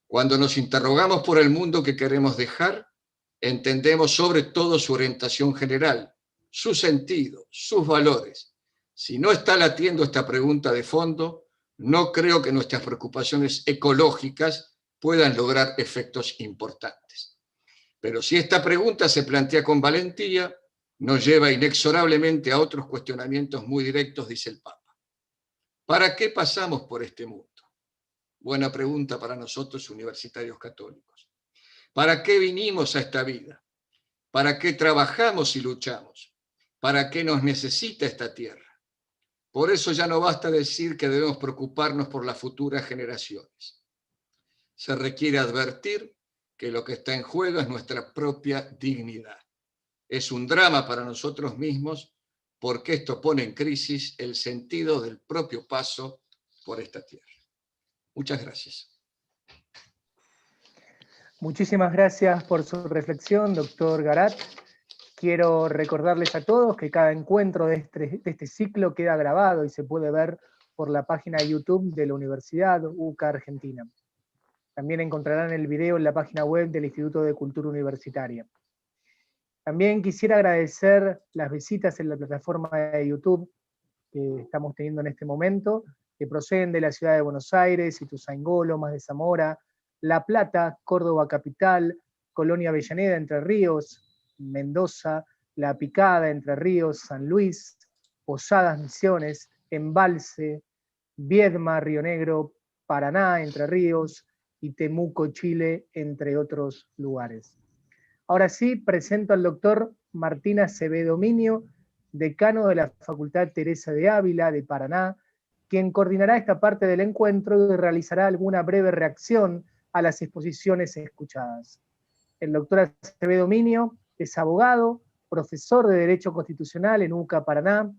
Cuando nos interrogamos por el mundo que queremos dejar, entendemos sobre todo su orientación general, su sentido, sus valores. Si no está latiendo esta pregunta de fondo, no creo que nuestras preocupaciones ecológicas puedan lograr efectos importantes. Pero si esta pregunta se plantea con valentía, nos lleva inexorablemente a otros cuestionamientos muy directos, dice el Papa. ¿Para qué pasamos por este mundo? Buena pregunta para nosotros, universitarios católicos. ¿Para qué vinimos a esta vida? ¿Para qué trabajamos y luchamos? ¿Para qué nos necesita esta tierra? Por eso ya no basta decir que debemos preocuparnos por las futuras generaciones. Se requiere advertir que lo que está en juego es nuestra propia dignidad. Es un drama para nosotros mismos porque esto pone en crisis el sentido del propio paso por esta tierra. Muchas gracias. Muchísimas gracias por su reflexión, doctor Garat. Quiero recordarles a todos que cada encuentro de este ciclo queda grabado y se puede ver por la página de YouTube de la Universidad UCA Argentina. También encontrarán el video en la página web del Instituto de Cultura Universitaria. También quisiera agradecer las visitas en la plataforma de YouTube que estamos teniendo en este momento, que proceden de la ciudad de Buenos Aires, Ituzaingó, Lomas de Zamora, La Plata, Córdoba Capital, Colonia Avellaneda, Entre Ríos, Mendoza, La Picada, Entre Ríos, San Luis, Posadas, Misiones, Embalse, Viedma, Río Negro, Paraná, Entre Ríos, y Temuco, Chile, entre otros lugares. Ahora sí, presento al doctor Martín Acevedo Minio, decano de la Facultad Teresa de Ávila de Paraná, quien coordinará esta parte del encuentro y realizará alguna breve reacción a las exposiciones escuchadas. El doctor Acevedo Minio es abogado, profesor de Derecho Constitucional en UCA Paraná,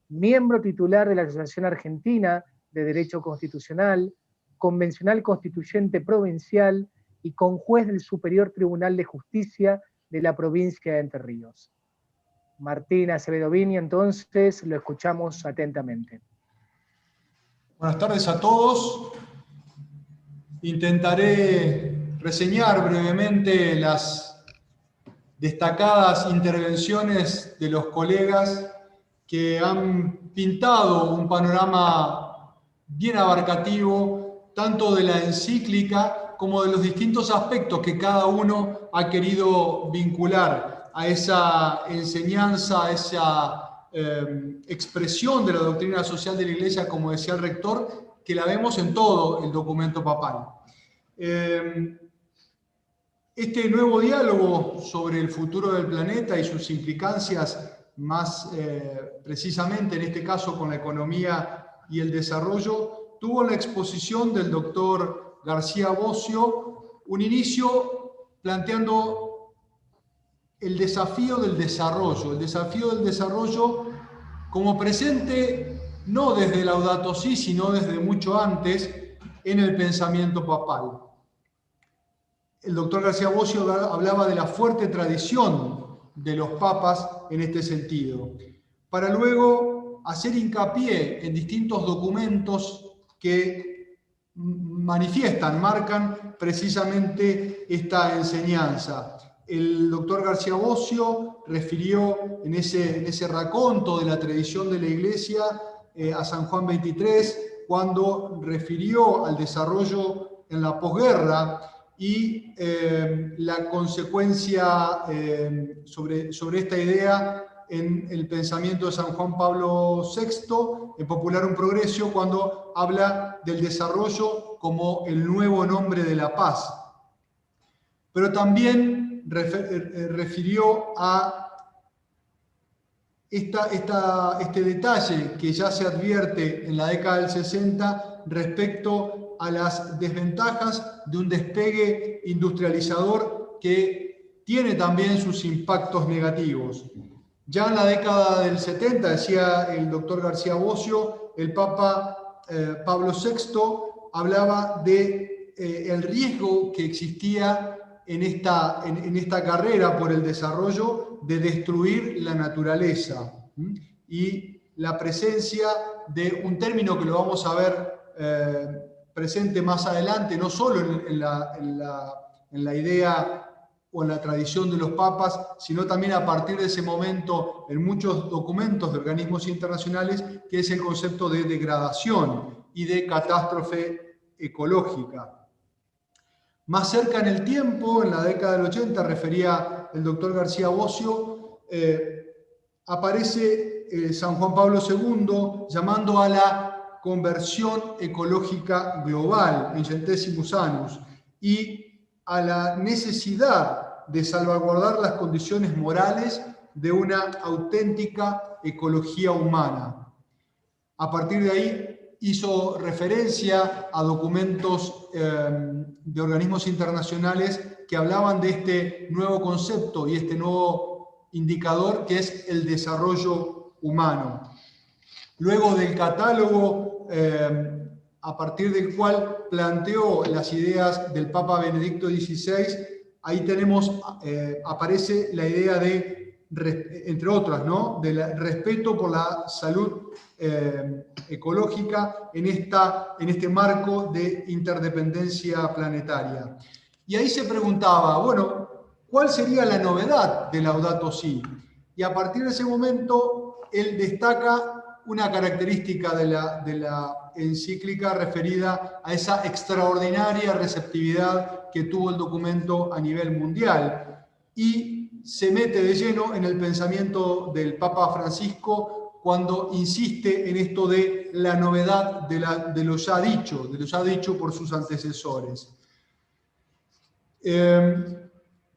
miembro titular de la Asociación Argentina de Derecho Constitucional, convencional constituyente provincial y conjuez del Superior Tribunal de Justicia de la provincia de Entre Ríos. Martín Acevedo Minio, entonces, lo escuchamos atentamente. Buenas tardes a todos. Intentaré reseñar brevemente las destacadas intervenciones de los colegas que han pintado un panorama bien abarcativo, tanto de la encíclica como de los distintos aspectos que cada uno ha querido vincular a esa enseñanza, a esa expresión de la doctrina social de la Iglesia, como decía el rector, que la vemos en todo el documento papal. Este nuevo diálogo sobre el futuro del planeta y sus implicancias, más precisamente en este caso con la economía y el desarrollo, tuvo la exposición del doctor García Bossio un inicio planteando el desafío del desarrollo como presente no desde Laudato Si, sino desde mucho antes en el pensamiento papal. El doctor García Bossio hablaba de la fuerte tradición de los papas en este sentido, para luego hacer hincapié en distintos documentos que marcan precisamente esta enseñanza. El doctor García Bossio refirió en ese raconto de la tradición de la Iglesia a San Juan XXIII, cuando refirió al desarrollo en la posguerra y la consecuencia sobre esta idea en el pensamiento de San Juan Pablo VI, en Popularum Progressio, cuando habla del desarrollo como el nuevo nombre de la paz. Pero también refirió a este detalle que ya se advierte en la década del 60 respecto a las desventajas de un despegue industrializador que tiene también sus impactos negativos. Ya en la década del 70, decía el doctor García Bossio, el Papa Pablo VI hablaba de el riesgo que existía en esta carrera por el desarrollo de destruir la naturaleza y la presencia de un término que lo vamos a ver presente más adelante, no solo en la idea o en la tradición de los papas, sino también a partir de ese momento en muchos documentos de organismos internacionales, que es el concepto de degradación y de catástrofe ecológica. Más cerca en el tiempo, en la década del 80, refería el doctor García Bossio, aparece San Juan Pablo II llamando a la conversión ecológica global, in centesimus annus, y a la necesidad de salvaguardar las condiciones morales de una auténtica ecología humana. A partir de ahí hizo referencia a documentos de organismos internacionales que hablaban de este nuevo concepto y este nuevo indicador que es el desarrollo humano. Luego del catálogo a partir del cual planteó las ideas del Papa Benedicto XVI, ahí aparece la idea de, entre otras, ¿no?, del respeto por la salud ecológica en este marco de interdependencia planetaria. Y ahí se preguntaba, bueno, ¿cuál sería la novedad de Laudato Si? Y a partir de ese momento, él destaca una característica de la encíclica referida a esa extraordinaria receptividad que tuvo el documento a nivel mundial y se mete de lleno en el pensamiento del Papa Francisco cuando insiste en esto de la novedad de lo ya dicho por sus antecesores.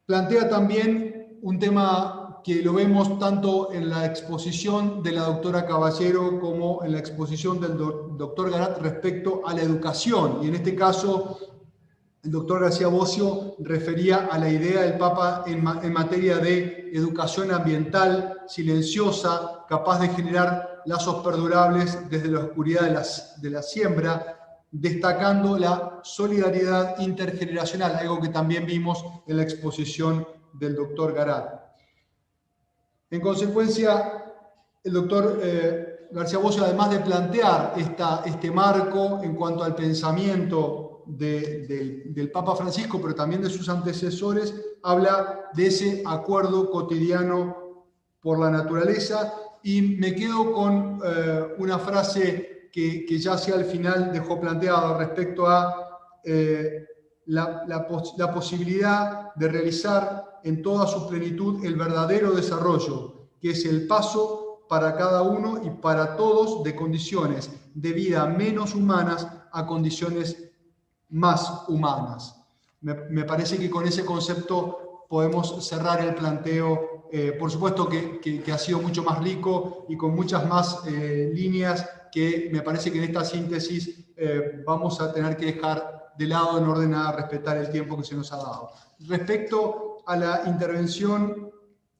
Plantea también un tema que lo vemos tanto en la exposición de la doctora Caballero como en la exposición del doctor Garat respecto a la educación. Y en este caso, el doctor García Bossio refería a la idea del Papa en materia de educación ambiental silenciosa, capaz de generar lazos perdurables desde la oscuridad de la siembra, destacando la solidaridad intergeneracional, algo que también vimos en la exposición del doctor Garat. En consecuencia, el doctor García Bossio, además de plantear este marco en cuanto al pensamiento del Papa Francisco, pero también de sus antecesores, habla de ese acuerdo cotidiano por la naturaleza, y me quedo con una frase que ya hacia el final dejó planteada respecto a la posibilidad de realizar en toda su plenitud el verdadero desarrollo, que es el paso para cada uno y para todos de condiciones de vida menos humanas a condiciones más humanas. Me parece que con ese concepto podemos cerrar el planteo, por supuesto que ha sido mucho más rico y con muchas más líneas que me parece que en esta síntesis vamos a tener que dejar de lado en orden a respetar el tiempo que se nos ha dado. Respecto a la intervención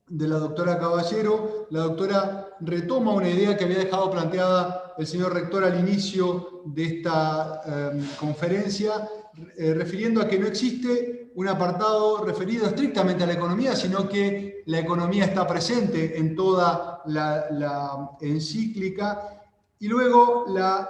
de la doctora Caballero, la doctora retoma una idea que había dejado planteada el señor rector al inicio de esta conferencia, refiriendo a que no existe un apartado referido estrictamente a la economía, sino que la economía está presente en toda la encíclica. Y luego la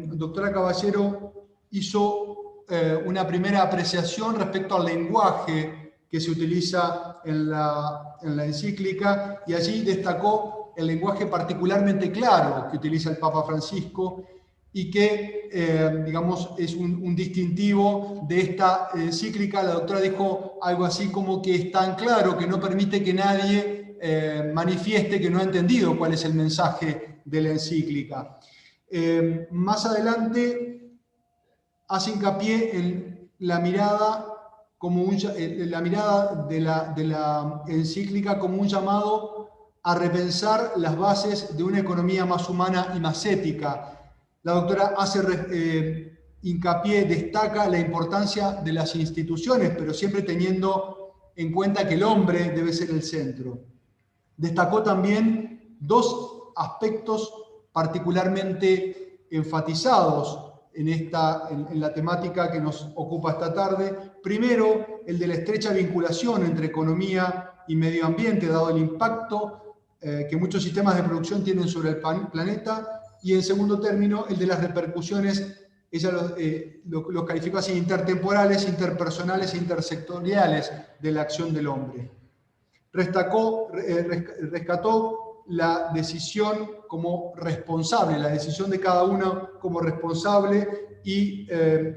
doctora Caballero hizo una primera apreciación respecto al lenguaje que se utiliza en la encíclica, y allí destacó el lenguaje particularmente claro que utiliza el Papa Francisco, y que, digamos, es un distintivo de esta encíclica. La doctora dijo algo así como que es tan claro que no permite que nadie manifieste que no ha entendido cuál es el mensaje de la encíclica. Más adelante hace hincapié en la mirada, la mirada de la encíclica como un llamado a repensar las bases de una economía más humana y más ética. La doctora hace hincapié, destaca la importancia de las instituciones, pero siempre teniendo en cuenta que el hombre debe ser el centro. Destacó también dos aspectos particularmente enfatizados en la temática que nos ocupa esta tarde. Primero, el de la estrecha vinculación entre economía y medio ambiente, dado el impacto que muchos sistemas de producción tienen sobre el planeta. Y en segundo término, el de las repercusiones, ella lo calificó así, intertemporales, interpersonales e intersectoriales de la acción del hombre. Rescató la decisión como responsable, la decisión de cada uno como responsable, y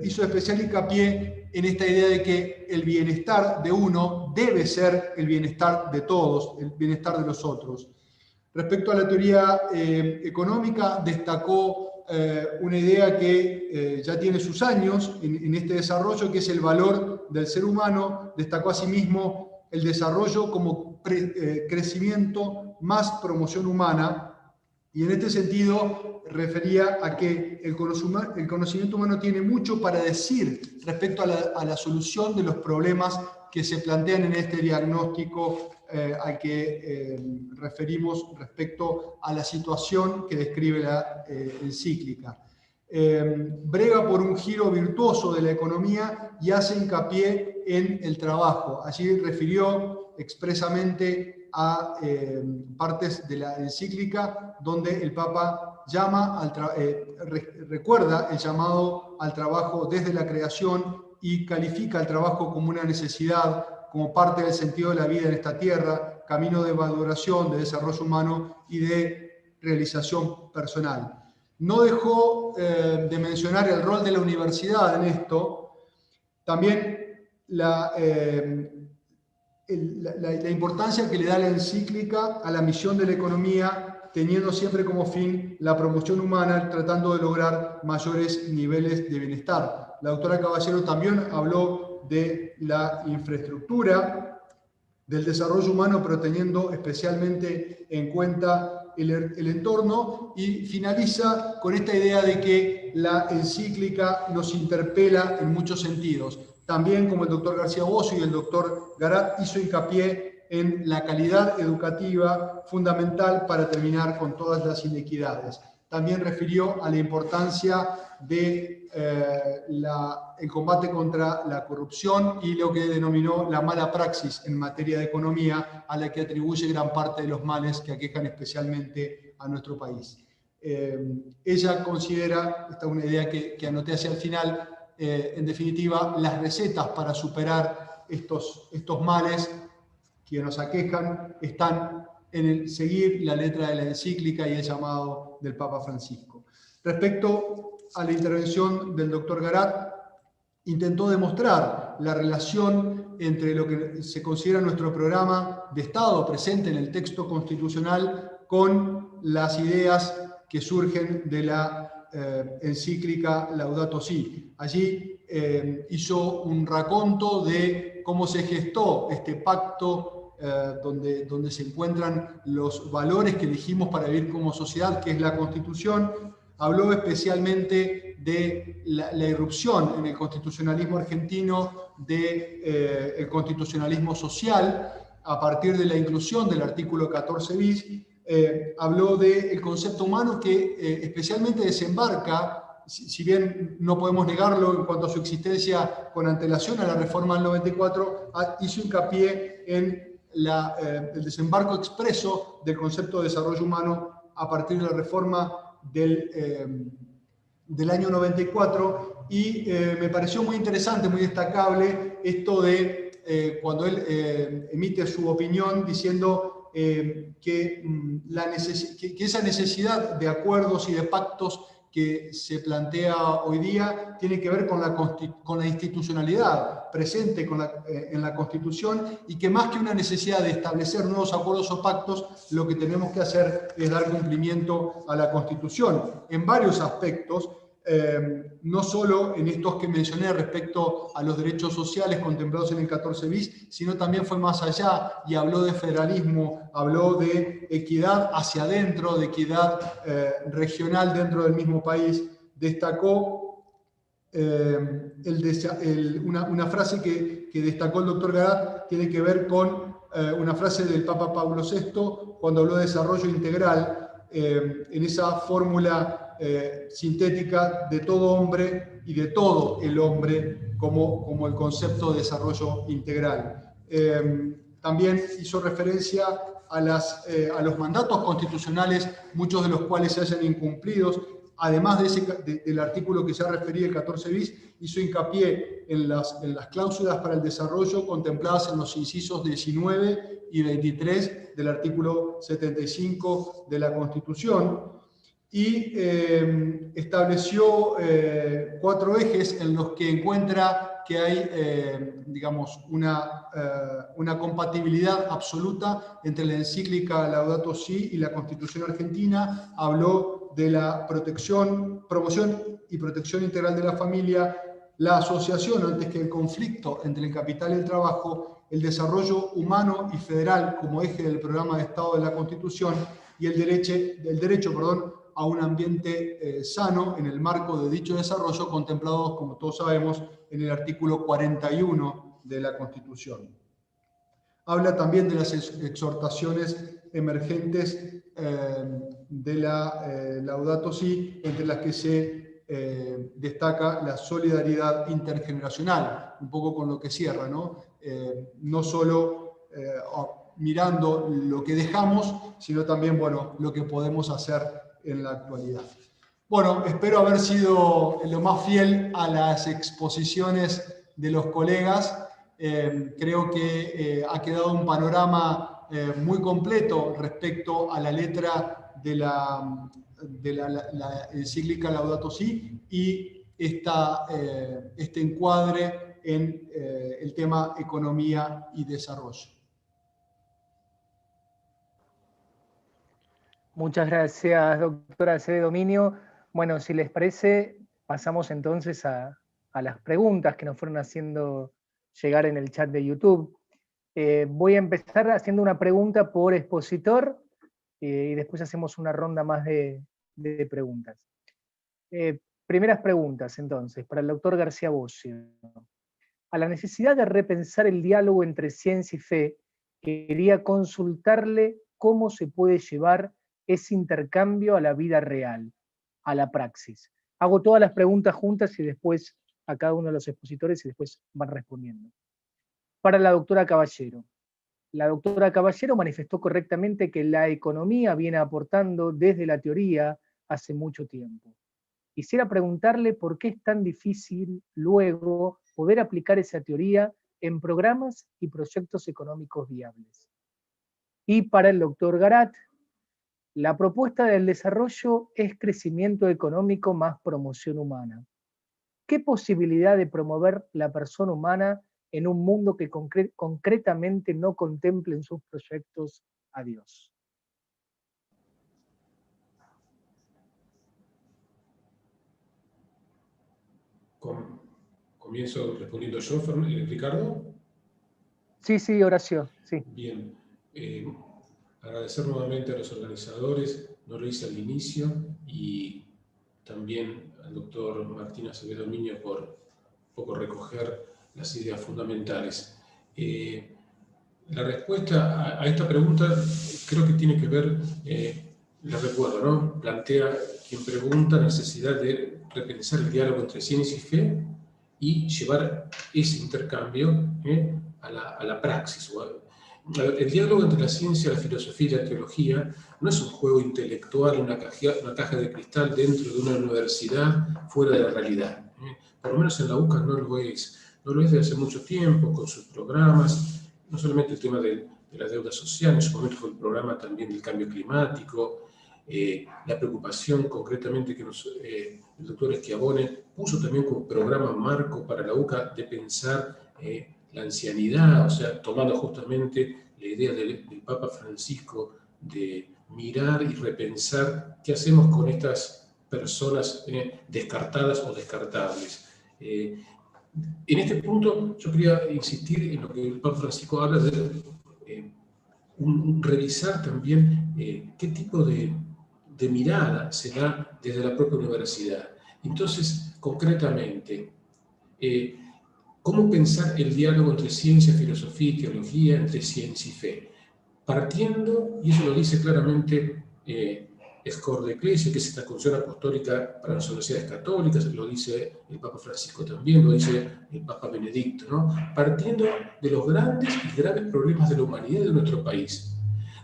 hizo especial hincapié en esta idea de que el bienestar de uno debe ser el bienestar de todos, el bienestar de los otros. Respecto a la teoría económica, destacó una idea que ya tiene sus años en este desarrollo, que es el valor del ser humano. Destacó asimismo el desarrollo como crecimiento más promoción humana, y en este sentido refería a que el conocimiento humano tiene mucho para decir respecto a la solución de los problemas que se plantean en este diagnóstico al que referimos respecto a la situación que describe la encíclica. Brega por un giro virtuoso de la economía y hace hincapié en el trabajo. Allí refirió expresamente a partes de la encíclica donde el Papa recuerda el llamado al trabajo desde la creación y califica el trabajo como una necesidad, como parte del sentido de la vida en esta tierra, camino de maduración, de desarrollo humano y de realización personal. No dejó de mencionar el rol de la universidad en esto, también la importancia que le da la encíclica a la misión de la economía, teniendo siempre como fin la promoción humana, tratando de lograr mayores niveles de bienestar. La doctora Caballero también habló de la infraestructura del desarrollo humano, pero teniendo especialmente en cuenta el entorno, y finaliza con esta idea de que la encíclica nos interpela en muchos sentidos. También, como el doctor García Bosio y el doctor Garat, hizo hincapié en la calidad educativa fundamental para terminar con todas las inequidades. También refirió a la importancia de el combate contra la corrupción y lo que denominó la mala praxis en materia de economía, a la que atribuye gran parte de los males que aquejan especialmente a nuestro país. Ella considera, esta es una idea que anoté hacia el final, en definitiva, las recetas para superar estos males que nos aquejan están en el seguir la letra de la encíclica y el llamado del Papa Francisco. Respecto a la intervención del doctor Garat, intentó demostrar la relación entre lo que se considera nuestro programa de Estado presente en el texto constitucional con las ideas que surgen de la encíclica Laudato Si. Allí hizo un raconto de cómo se gestó este pacto donde se encuentran los valores que elegimos para vivir como sociedad, que es la Constitución. Habló especialmente de la irrupción en el constitucionalismo argentino del constitucionalismo social a partir de la inclusión del artículo 14 bis. Habló del concepto humano que especialmente desembarca, si bien no podemos negarlo en cuanto a su existencia con antelación a la reforma del 94, hizo hincapié en el desembarco expreso del concepto de desarrollo humano a partir de la reforma del año 94, y me pareció muy interesante, muy destacable esto de cuando él emite su opinión diciendo que esa necesidad de acuerdos y de pactos que se plantea hoy día tiene que ver con la institucionalidad presente en la Constitución, y que más que una necesidad de establecer nuevos acuerdos o pactos, lo que tenemos que hacer es dar cumplimiento a la Constitución en varios aspectos, no solo en estos que mencioné respecto a los derechos sociales contemplados en el 14 bis, sino también fue más allá y habló de federalismo, habló de equidad hacia adentro, de equidad regional dentro del mismo país. Destacó una frase que destacó el doctor Garat, tiene que ver con una frase del Papa Pablo VI cuando habló de desarrollo integral, en esa fórmula sintética de todo hombre y de todo el hombre como el concepto de desarrollo integral. También hizo referencia a los mandatos constitucionales, muchos de los cuales se hayan incumplidos. Además del artículo que ya refería, el 14 bis, hizo hincapié en las cláusulas para el desarrollo contempladas en los incisos 19 y 23 del artículo 75 de la Constitución, y estableció 4 ejes en los que encuentra que hay, digamos, una compatibilidad absoluta entre la encíclica Laudato Si y la Constitución argentina. Habló de la promoción y protección integral de la familia, la asociación antes que el conflicto entre el capital y el trabajo, el desarrollo humano y federal como eje del programa de Estado de la Constitución, y el derecho a un ambiente sano en el marco de dicho desarrollo, contemplados, como todos sabemos, en el artículo 41 de la Constitución. Habla también de las exhortaciones emergentes de la Laudato Si, entre las que se destaca la solidaridad intergeneracional, un poco con lo que cierra, ¿no? No solo mirando lo que dejamos, sino también, bueno, lo que podemos hacer en la actualidad. Bueno, espero haber sido lo más fiel a las exposiciones de los colegas. Creo que ha quedado un panorama muy completo respecto a la letra de la encíclica Laudato Si y este encuadre en el tema economía y desarrollo. Muchas gracias, doctora C. Dominio. Bueno, si les parece, pasamos entonces a las preguntas que nos fueron haciendo llegar en el chat de YouTube. Voy a empezar haciendo una pregunta por expositor y después hacemos una ronda más de preguntas. Primeras preguntas, entonces, para el doctor García Bosio. A la necesidad de repensar el diálogo entre ciencia y fe, quería consultarle cómo se puede llevar ese intercambio a la vida real, a la praxis. Hago todas las preguntas juntas y después a cada uno de los expositores y después van respondiendo. Para la doctora Caballero. La doctora Caballero manifestó correctamente que la economía viene aportando desde la teoría hace mucho tiempo. Quisiera preguntarle por qué es tan difícil luego poder aplicar esa teoría en programas y proyectos económicos viables. Y para el doctor Garat, la propuesta del desarrollo es crecimiento económico más promoción humana. ¿Qué posibilidad de promover la persona humana en un mundo que concretamente no contemple en sus proyectos a Dios? ¿Comienzo respondiendo yo, Ricardo? Sí, Horacio. Sí. Bien. Agradecer nuevamente a los organizadores, no lo hice al inicio, y también al doctor Martín Acevedo Dominio por un poco recoger las ideas fundamentales. La respuesta a esta pregunta creo que tiene que ver, la recuerdo, ¿no? Plantea quien pregunta la necesidad de repensar el diálogo entre ciencia y fe y llevar ese intercambio a la praxis. El diálogo entre la ciencia, la filosofía y la teología no es un juego intelectual, una caja de cristal dentro de una universidad fuera de la realidad. Por lo menos en la UCA no lo es. No lo es desde hace mucho tiempo, con sus programas, no solamente el tema de la deuda social, en su momento fue el programa también del cambio climático, la preocupación concretamente que el doctor Schiavone puso también como programa marco para la UCA de pensar la ancianidad, o sea, tomando justamente la idea del Papa Francisco de mirar y repensar qué hacemos con estas personas descartadas o descartables. En este punto yo quería insistir en lo que el Papa Francisco habla de revisar también qué tipo de mirada se da desde la propia universidad. Entonces, concretamente, ¿cómo pensar el diálogo entre ciencia, filosofía y teología, entre ciencia y fe? Partiendo, y eso lo dice claramente Scor de Ecclesia, que es esta Constitución Apostólica para las Universidades Católicas, lo dice el Papa Francisco también, lo dice el Papa Benedicto, ¿no? Partiendo de los grandes y graves problemas de la humanidad de nuestro país,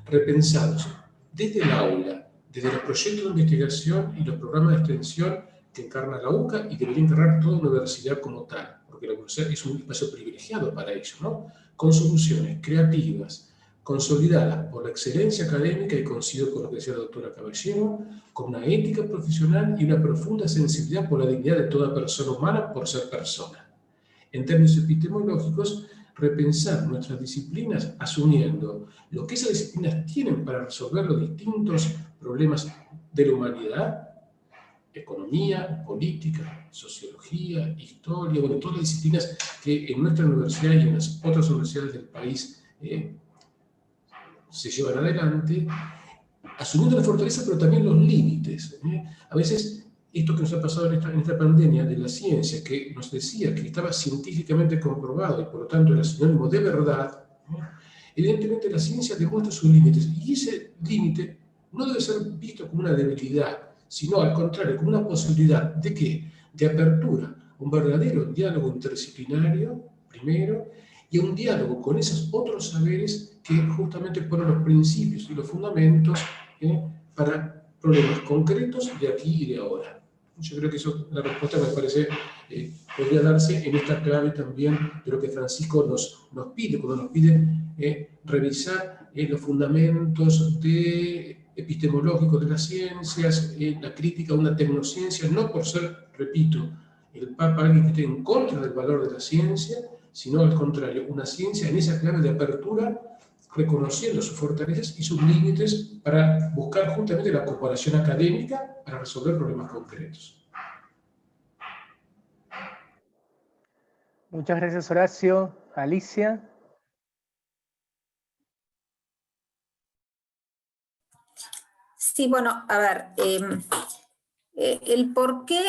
repensados desde el aula, desde los proyectos de investigación y los programas de extensión que encarna la UCA y debería encarnar toda universidad como tal, porque la universidad es un espacio privilegiado para ello, ¿no? Con soluciones creativas, consolidadas por la excelencia académica, y coincido con lo que decía la doctora Caballero, con una ética profesional y una profunda sensibilidad por la dignidad de toda persona humana por ser persona. En términos epistemológicos, repensar nuestras disciplinas asumiendo lo que esas disciplinas tienen para resolver los distintos problemas de la humanidad: economía, política, sociología, historia, bueno, todas las disciplinas que en nuestra universidad y en las otras universidades del país se llevan adelante, asumiendo la fortaleza pero también los límites. A veces esto que nos ha pasado en esta pandemia de la ciencia, que nos decía que estaba científicamente comprobado y por lo tanto era sinónimo de verdad, evidentemente la ciencia demuestra sus límites, y ese límite no debe ser visto como una debilidad, sino al contrario, como una posibilidad de ¿qué? De apertura, un verdadero diálogo interdisciplinario, primero, y un diálogo con esos otros saberes que justamente ponen los principios y los fundamentos para problemas concretos de aquí y de ahora. Yo creo que eso, la respuesta me parece, podría darse en esta clave también de lo que Francisco nos pide, cuando nos pide revisar los fundamentos epistemológicos de las ciencias, la crítica a una tecnociencia, no por ser, repito, el Papa alguien que esté en contra del valor de la ciencia, sino al contrario, una ciencia en esa clave de apertura, reconociendo sus fortalezas y sus límites para buscar justamente la cooperación académica para resolver problemas concretos. Muchas gracias, Horacio. Alicia. Sí, bueno, a ver, el por qué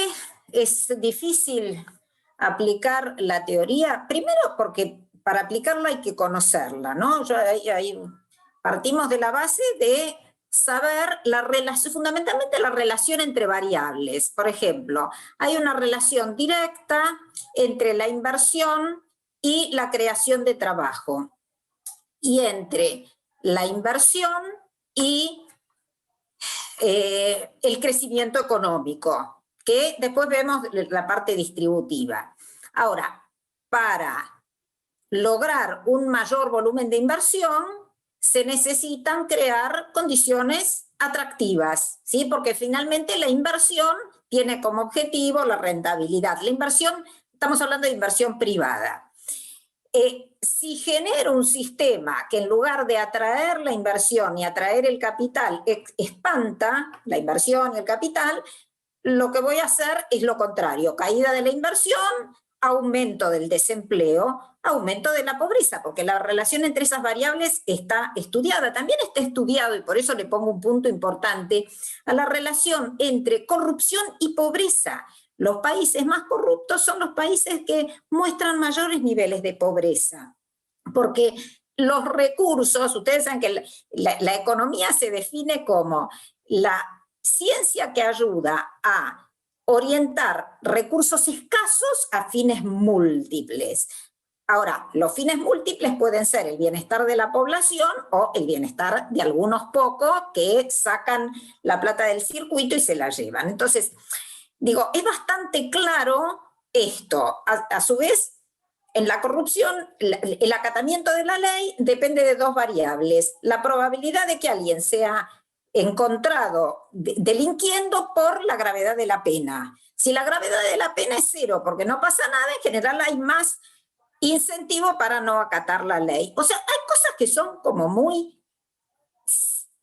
es difícil aplicar la teoría, primero porque para aplicarla hay que conocerla, ¿no? Partimos de la base de saber fundamentalmente la relación entre variables. Por ejemplo, hay una relación directa entre la inversión y la creación de trabajo, y entre la inversión y el crecimiento económico, que después vemos la parte distributiva. Ahora, para lograr un mayor volumen de inversión, se necesitan crear condiciones atractivas, ¿sí? Porque finalmente la inversión tiene como objetivo la rentabilidad. La inversión, estamos hablando de inversión privada. Si genero un sistema que en lugar de atraer la inversión y atraer el capital, espanta la inversión y el capital, lo que voy a hacer es lo contrario: caída de la inversión, aumento del desempleo, aumento de la pobreza, porque la relación entre esas variables está estudiada. También está estudiado, y por eso le pongo un punto importante, a la relación entre corrupción y pobreza. Los países más corruptos son los países que muestran mayores niveles de pobreza, porque los recursos, ustedes saben que la economía se define como la ciencia que ayuda a orientar recursos escasos a fines múltiples. Ahora, los fines múltiples pueden ser el bienestar de la población o el bienestar de algunos pocos que sacan la plata del circuito y se la llevan. Entonces, digo, es bastante claro esto. A su vez, en la corrupción, el acatamiento de la ley depende de dos variables: la probabilidad de que alguien sea encontrado delinquiendo por la gravedad de la pena. Si la gravedad de la pena es 0 porque no pasa nada, en general hay más incentivo para no acatar la ley. O sea, hay cosas que son como muy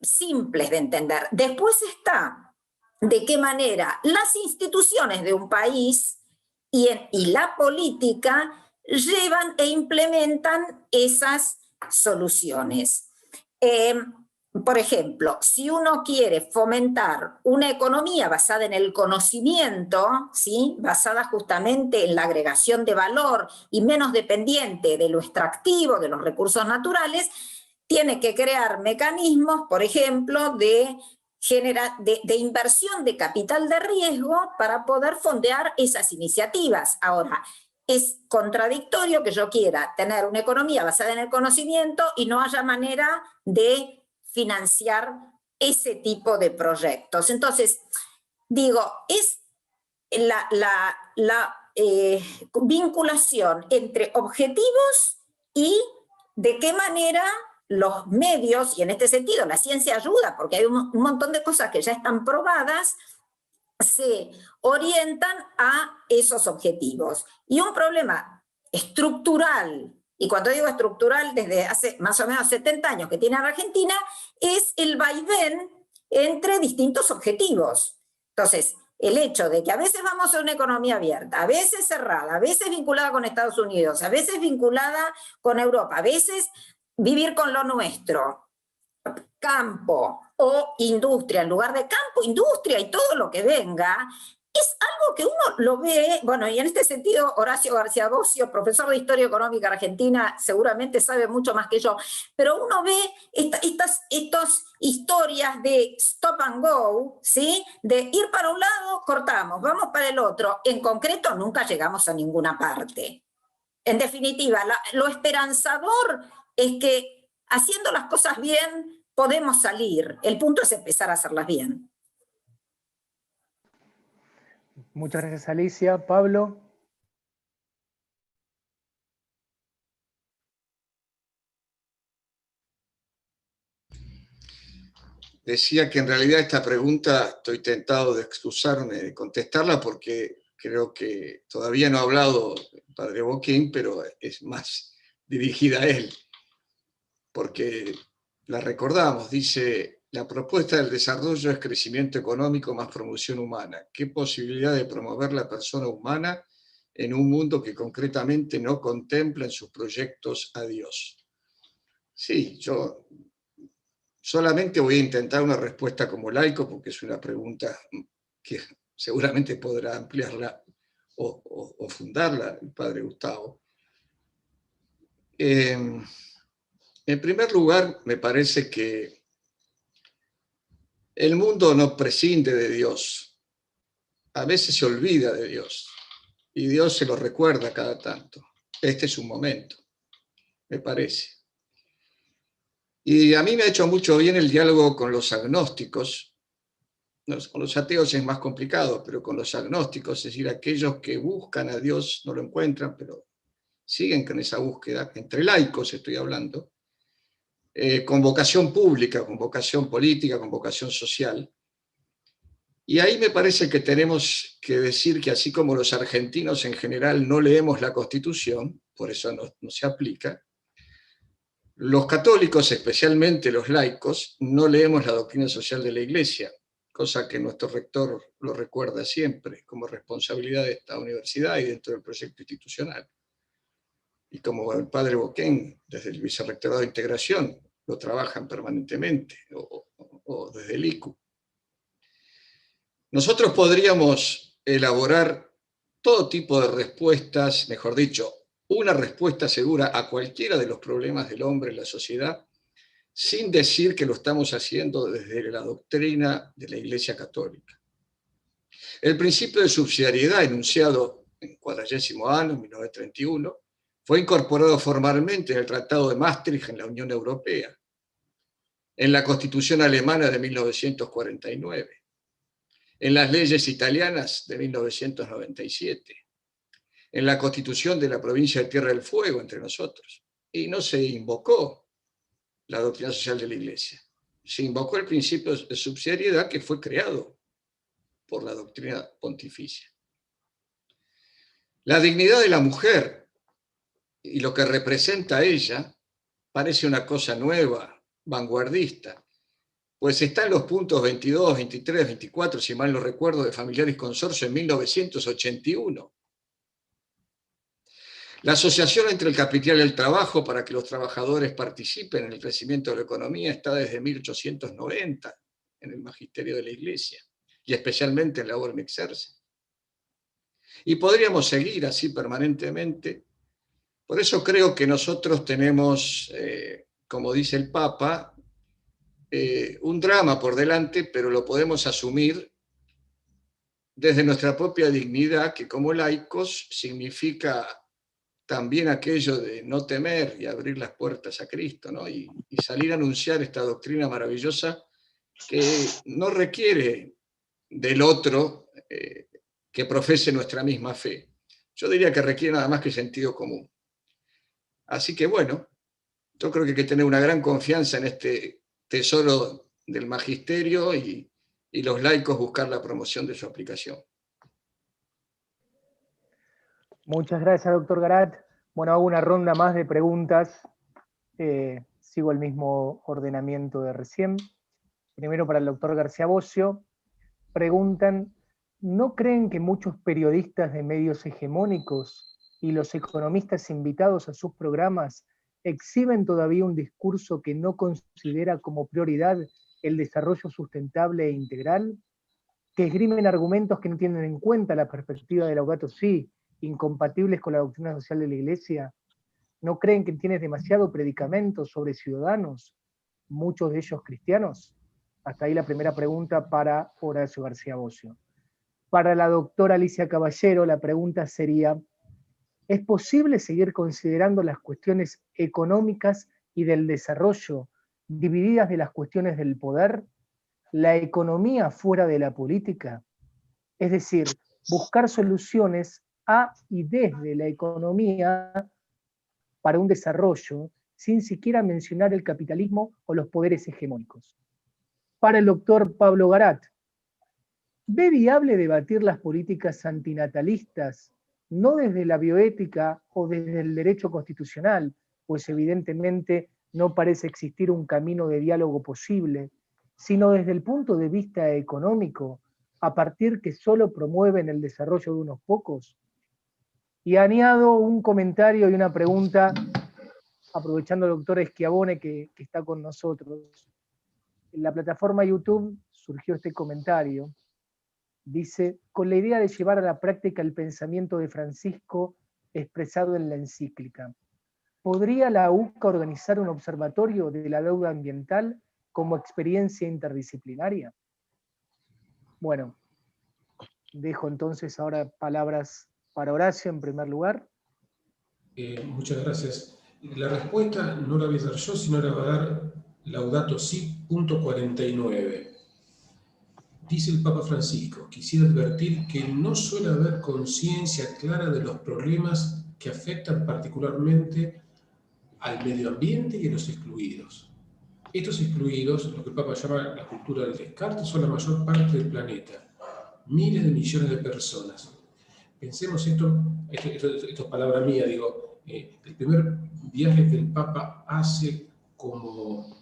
simples de entender. Después está de qué manera las instituciones de un país y la política llevan e implementan esas soluciones. Por ejemplo, si uno quiere fomentar una economía basada en el conocimiento, ¿sí?, basada justamente en la agregación de valor y menos dependiente de lo extractivo, de los recursos naturales, tiene que crear mecanismos, por ejemplo, de inversión de capital de riesgo para poder fondear esas iniciativas. Ahora, es contradictorio que yo quiera tener una economía basada en el conocimiento y no haya manera de financiar ese tipo de proyectos. Entonces, digo, es la vinculación entre objetivos y de qué manera los medios, y en este sentido la ciencia ayuda, porque hay un montón de cosas que ya están probadas, se orientan a esos objetivos. Y un problema estructural, y cuando digo estructural, desde hace más o menos 70 años que tiene Argentina, es el vaivén entre distintos objetivos. Entonces, el hecho de que a veces vamos a una economía abierta, a veces cerrada, a veces vinculada con Estados Unidos, a veces vinculada con Europa, a veces vivir con lo nuestro, campo o industria, en lugar de campo, industria y todo lo que venga, es algo que uno lo ve, bueno, y en este sentido Horacio García Bossio, profesor de Historia Económica Argentina, seguramente sabe mucho más que yo, pero uno ve estas historias de stop and go, ¿sí?, de ir para un lado, cortamos, vamos para el otro, en concreto nunca llegamos a ninguna parte. En definitiva, lo esperanzador es que haciendo las cosas bien podemos salir, el punto es empezar a hacerlas bien. Muchas gracias, Alicia. Pablo. Decía que en realidad esta pregunta estoy tentado de excusarme de contestarla porque creo que todavía no ha hablado el padre Boquín, pero es más dirigida a él, porque la recordamos, dice: la propuesta del desarrollo es crecimiento económico más promoción humana. ¿Qué posibilidad de promover la persona humana en un mundo que concretamente no contempla en sus proyectos a Dios? Sí, yo solamente voy a intentar una respuesta como laico, porque es una pregunta que seguramente podrá ampliarla o fundarla el padre Gustavo. En primer lugar, me parece que el mundo no prescinde de Dios. A veces se olvida de Dios y Dios se lo recuerda cada tanto. Este es un momento, me parece. Y a mí me ha hecho mucho bien el diálogo con los agnósticos. Con los ateos es más complicado, pero con los agnósticos, es decir, aquellos que buscan a Dios, no lo encuentran, pero siguen con esa búsqueda, entre laicos estoy hablando, con vocación pública, con vocación política, con vocación social. Y ahí me parece que tenemos que decir que así como los argentinos en general no leemos la Constitución, por eso no se aplica, los católicos, especialmente los laicos, no leemos la doctrina social de la Iglesia, cosa que nuestro rector lo recuerda siempre como responsabilidad de esta universidad y dentro del proyecto institucional. Y como el padre Boquén, desde el Vicerrectorado de Integración, lo trabajan permanentemente, o desde el ICU. Nosotros podríamos elaborar todo tipo de respuestas, mejor dicho, una respuesta segura a cualquiera de los problemas del hombre en la sociedad, sin decir que lo estamos haciendo desde la doctrina de la Iglesia Católica. El principio de subsidiariedad, enunciado en 40º año, en 1931, fue incorporado formalmente en el Tratado de Maastricht en la Unión Europea, en la Constitución alemana de 1949, en las leyes italianas de 1997, en la Constitución de la provincia de Tierra del Fuego, entre nosotros, y no se invocó la doctrina social de la Iglesia. se invocó el principio de subsidiariedad que fue creado por la doctrina pontificia. La dignidad de la mujer y lo que representa ella parece una cosa nueva, vanguardista, pues está en los puntos 22, 23, 24, si mal no recuerdo, de Familiares Consorcio en 1981. La asociación entre el capital y el trabajo para que los trabajadores participen en el crecimiento de la economía está desde 1890 en el magisterio de la Iglesia, y especialmente en la Orden Exerce. Y podríamos seguir así permanentemente. Por eso creo que nosotros tenemos, como dice el Papa, un drama por delante, pero lo podemos asumir desde nuestra propia dignidad, que como laicos significa también aquello de no temer y abrir las puertas a Cristo, ¿no? Y salir a anunciar esta doctrina maravillosa que no requiere del otro que profese nuestra misma fe. Yo diría que requiere nada más que sentido común. Así que bueno, yo creo que hay que tener una gran confianza en este tesoro del magisterio y los laicos buscar la promoción de su aplicación. Muchas gracias, doctor Garat. Bueno, hago una ronda más de preguntas. Sigo el mismo ordenamiento de recién. Primero para el doctor García Bocio. Preguntan, ¿no creen que muchos periodistas de medios hegemónicos y los economistas invitados a sus programas exhiben todavía un discurso que no considera como prioridad el desarrollo sustentable e integral? ¿Que esgrimen argumentos que no tienen en cuenta la perspectiva de Laudato Si, incompatibles con la doctrina social de la Iglesia? ¿No creen que tienes demasiado predicamento sobre ciudadanos, muchos de ellos cristianos? Hasta ahí la primera pregunta para Horacio García Bocio. Para la doctora Alicia Caballero, la pregunta sería, ¿es posible seguir considerando las cuestiones económicas y del desarrollo divididas de las cuestiones del poder? ¿La economía fuera de la política? Es decir, buscar soluciones a y desde la economía para un desarrollo sin siquiera mencionar el capitalismo o los poderes hegemónicos. Para el doctor Pablo Garat, ¿ve viable debatir las políticas antinatalistas no desde la bioética o desde el derecho constitucional, pues evidentemente no parece existir un camino de diálogo posible, sino desde el punto de vista económico, a partir que solo promueven el desarrollo de unos pocos? Y añado un comentario y una pregunta, aprovechando al doctor Schiavone que está con nosotros. En la plataforma YouTube surgió este comentario. Dice, con la idea de llevar a la práctica el pensamiento de Francisco expresado en la encíclica, ¿podría la UCA organizar un observatorio de la deuda ambiental como experiencia interdisciplinaria? Bueno, dejo entonces ahora palabras para Horacio en primer lugar. Muchas gracias. La respuesta no la voy a dar yo, sino la va a dar Laudato Si, punto 49. Dice el Papa Francisco, quisiera advertir que no suele haber conciencia clara de los problemas que afectan particularmente al medio ambiente y a los excluidos. Estos excluidos, lo que el Papa llama la cultura del descarte, son la mayor parte del planeta, miles de millones de personas. Pensemos esto es palabra mía, digo, el primer viaje que el Papa hace como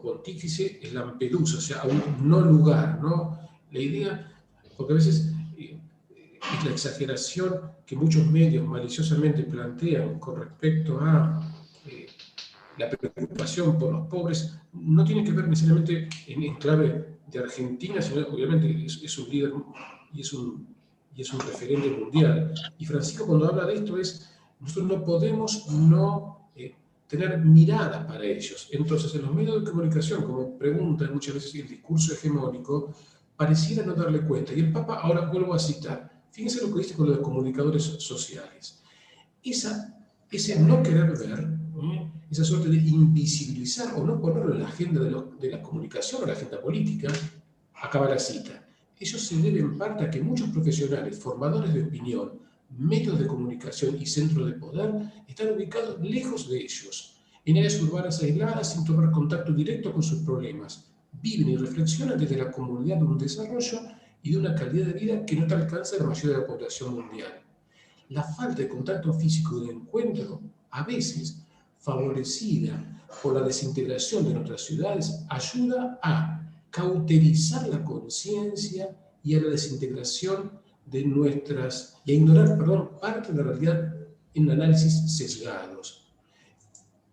pontífice es Lampedusa, o sea, a un no lugar, ¿no? La idea, porque a veces es la exageración que muchos medios maliciosamente plantean con respecto a la preocupación por los pobres, no tiene que ver necesariamente en clave de Argentina, sino obviamente es un líder y es un referente mundial. Y Francisco cuando habla de esto nosotros no podemos no tener mirada para ellos. Entonces, en los medios de comunicación, como preguntan muchas veces el discurso hegemónico, pareciera no darle cuenta. Y el Papa, ahora vuelvo a citar, fíjense lo que dice con los comunicadores sociales. Ese no querer ver, esa suerte de invisibilizar o no ponerlo en la agenda de la comunicación o la agenda política, acaba la cita. Eso se debe en parte a que muchos profesionales, formadores de opinión, medios de comunicación y centros de poder están ubicados lejos de ellos, en áreas urbanas aisladas sin tomar contacto directo con sus problemas, viven y reflexionan desde la comunidad de un desarrollo y de una calidad de vida que no te alcanza la mayoría de la población mundial. La falta de contacto físico y de encuentro, a veces favorecida por la desintegración de nuestras ciudades, ayuda a cauterizar la conciencia y a la desintegración de nuestras, y a ignorar, parte de la realidad en análisis sesgados.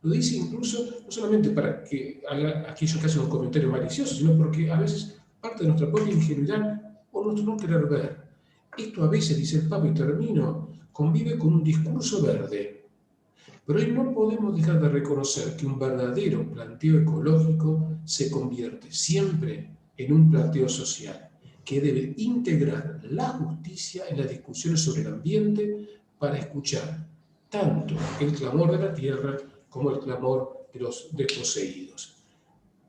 Lo dice incluso, no solamente para que haga aquellos que hacen un comentario malicioso, sino porque a veces parte de nuestra propia ingenuidad o nuestro no querer ver. Esto a veces, dice el Papa, y termino, convive con un discurso verde. Pero hoy no podemos dejar de reconocer que un verdadero planteo ecológico se convierte siempre en un planteo social, que debe integrar la justicia en las discusiones sobre el ambiente para escuchar tanto el clamor de la tierra como el clamor de los desposeídos.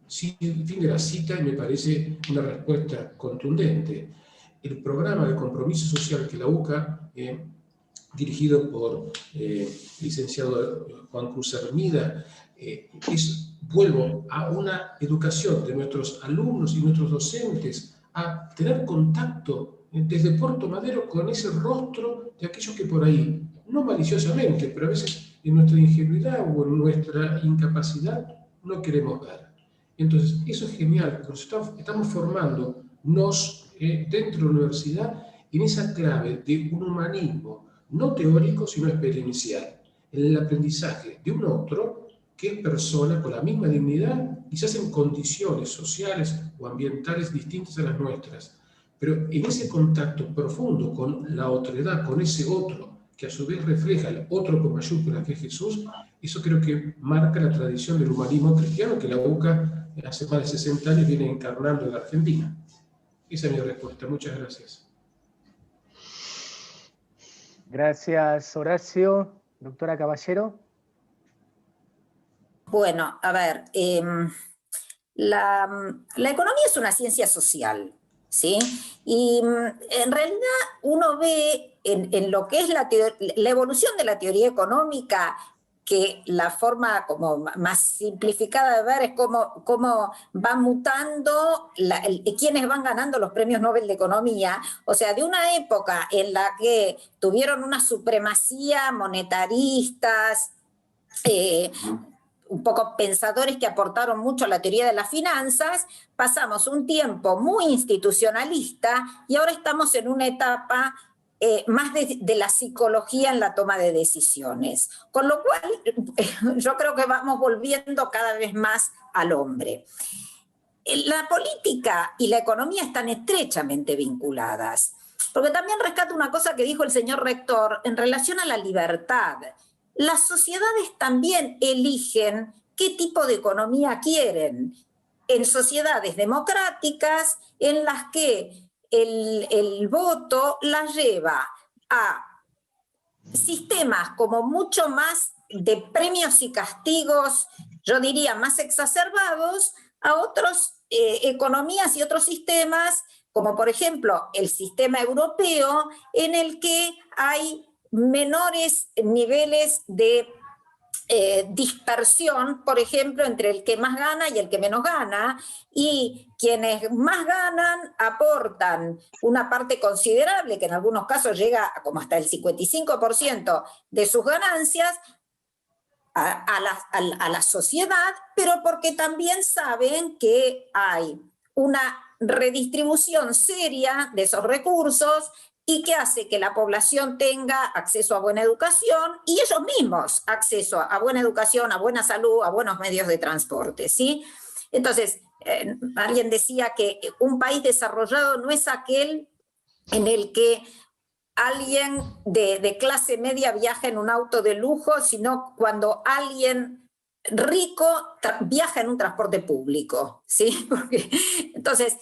Sí, fin de la cita, y me parece una respuesta contundente. El programa de compromiso social que la UCA, dirigido por el licenciado Juan Cruz Hermida, vuelvo a una educación de nuestros alumnos y nuestros docentes a tener contacto desde Puerto Madero con ese rostro de aquellos que por ahí, no maliciosamente, pero a veces en nuestra ingenuidad o en nuestra incapacidad, no queremos ver. Entonces, eso es genial, porque estamos formándonos dentro de la universidad en esa clave de un humanismo no teórico, sino experiencial, en el aprendizaje de un otro que es persona con la misma dignidad, quizás en condiciones sociales o ambientales distintas a las nuestras, pero en ese contacto profundo con la otredad, con ese otro, que a su vez refleja el otro con mayúscula que es Jesús, eso creo que marca la tradición del humanismo cristiano que la UCA hace más de 60 años viene encarnando en la Argentina. Esa es mi respuesta. Muchas gracias. Gracias, Horacio. Doctora Caballero. Bueno, a ver, la economía es una ciencia social, ¿sí? Y en realidad uno ve en lo que es la evolución de la teoría económica, que la forma como más simplificada de ver es cómo van mutando quienes van ganando los premios Nobel de Economía, o sea, de una época en la que tuvieron una supremacía monetaristas, un poco pensadores que aportaron mucho a la teoría de las finanzas, pasamos un tiempo muy institucionalista y ahora estamos en una etapa más de la psicología en la toma de decisiones. Con lo cual, yo creo que vamos volviendo cada vez más al hombre. La política y la economía están estrechamente vinculadas, porque también rescato una cosa que dijo el señor rector en relación a la libertad. Las sociedades también eligen qué tipo de economía quieren. En sociedades democráticas en las que el voto las lleva a sistemas como mucho más de premios y castigos, yo diría más exacerbados, a otras economías y otros sistemas, como por ejemplo el sistema europeo, en el que hay menores niveles de dispersión, por ejemplo, entre el que más gana y el que menos gana, y quienes más ganan aportan una parte considerable, que en algunos casos llega a como hasta el 55% de sus ganancias, a la sociedad, pero porque también saben que hay una redistribución seria de esos recursos y que hace que la población tenga acceso a buena educación y ellos mismos acceso a buena educación, a buena salud, a buenos medios de transporte, ¿sí? Entonces, alguien decía que un país desarrollado no es aquel en el que alguien de clase media viaja en un auto de lujo, sino cuando alguien rico viaja en un transporte público, ¿sí? Porque, entonces,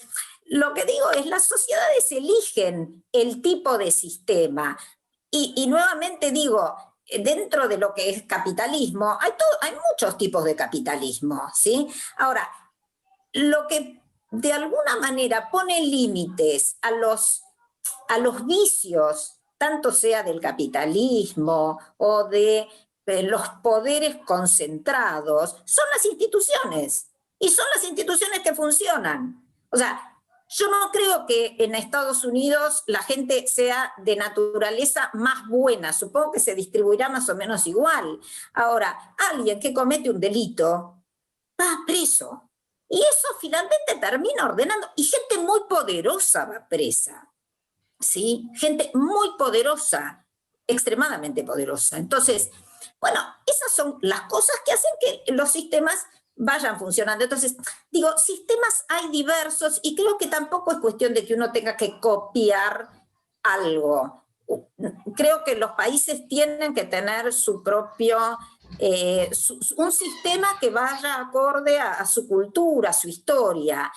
lo que digo es, las sociedades eligen el tipo de sistema y nuevamente digo, dentro de lo que es capitalismo, hay muchos tipos de capitalismo, ¿sí? Ahora, lo que de alguna manera pone límites a los vicios, tanto sea del capitalismo o de los poderes concentrados, son las instituciones. Y son las instituciones que funcionan. O sea, yo no creo que en Estados Unidos la gente sea de naturaleza más buena. Supongo que se distribuirá más o menos igual. Ahora, alguien que comete un delito va preso. Y eso finalmente termina ordenando. Y gente muy poderosa va presa. ¿Sí? Gente muy poderosa, extremadamente poderosa. Entonces, bueno, esas son las cosas que hacen que los sistemas vayan funcionando. Entonces, digo, sistemas hay diversos y creo que tampoco es cuestión de que uno tenga que copiar algo. Creo que los países tienen que tener su propio, un sistema que vaya acorde a su cultura, a su historia.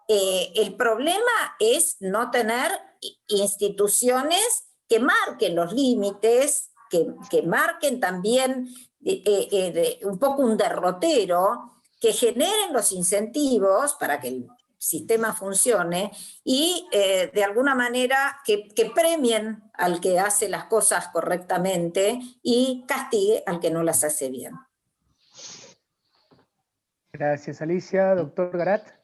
El problema es no tener instituciones que marquen los límites, que marquen también un poco un derrotero, que generen los incentivos para que el sistema funcione y de alguna manera que premien al que hace las cosas correctamente y castigue al que no las hace bien. Gracias, Alicia. Doctor Garat.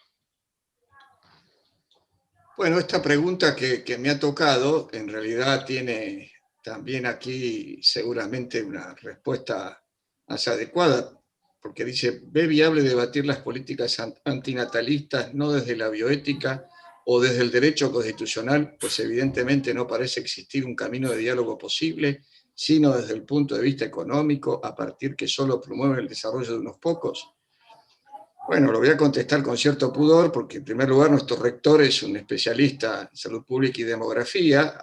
Bueno, esta pregunta que me ha tocado en realidad tiene también aquí seguramente una respuesta más adecuada, porque dice, ¿ve viable debatir las políticas antinatalistas no desde la bioética o desde el derecho constitucional? Pues evidentemente no parece existir un camino de diálogo posible, sino desde el punto de vista económico, a partir que solo promueve el desarrollo de unos pocos. Bueno, lo voy a contestar con cierto pudor, porque en primer lugar nuestro rector es un especialista en salud pública y demografía,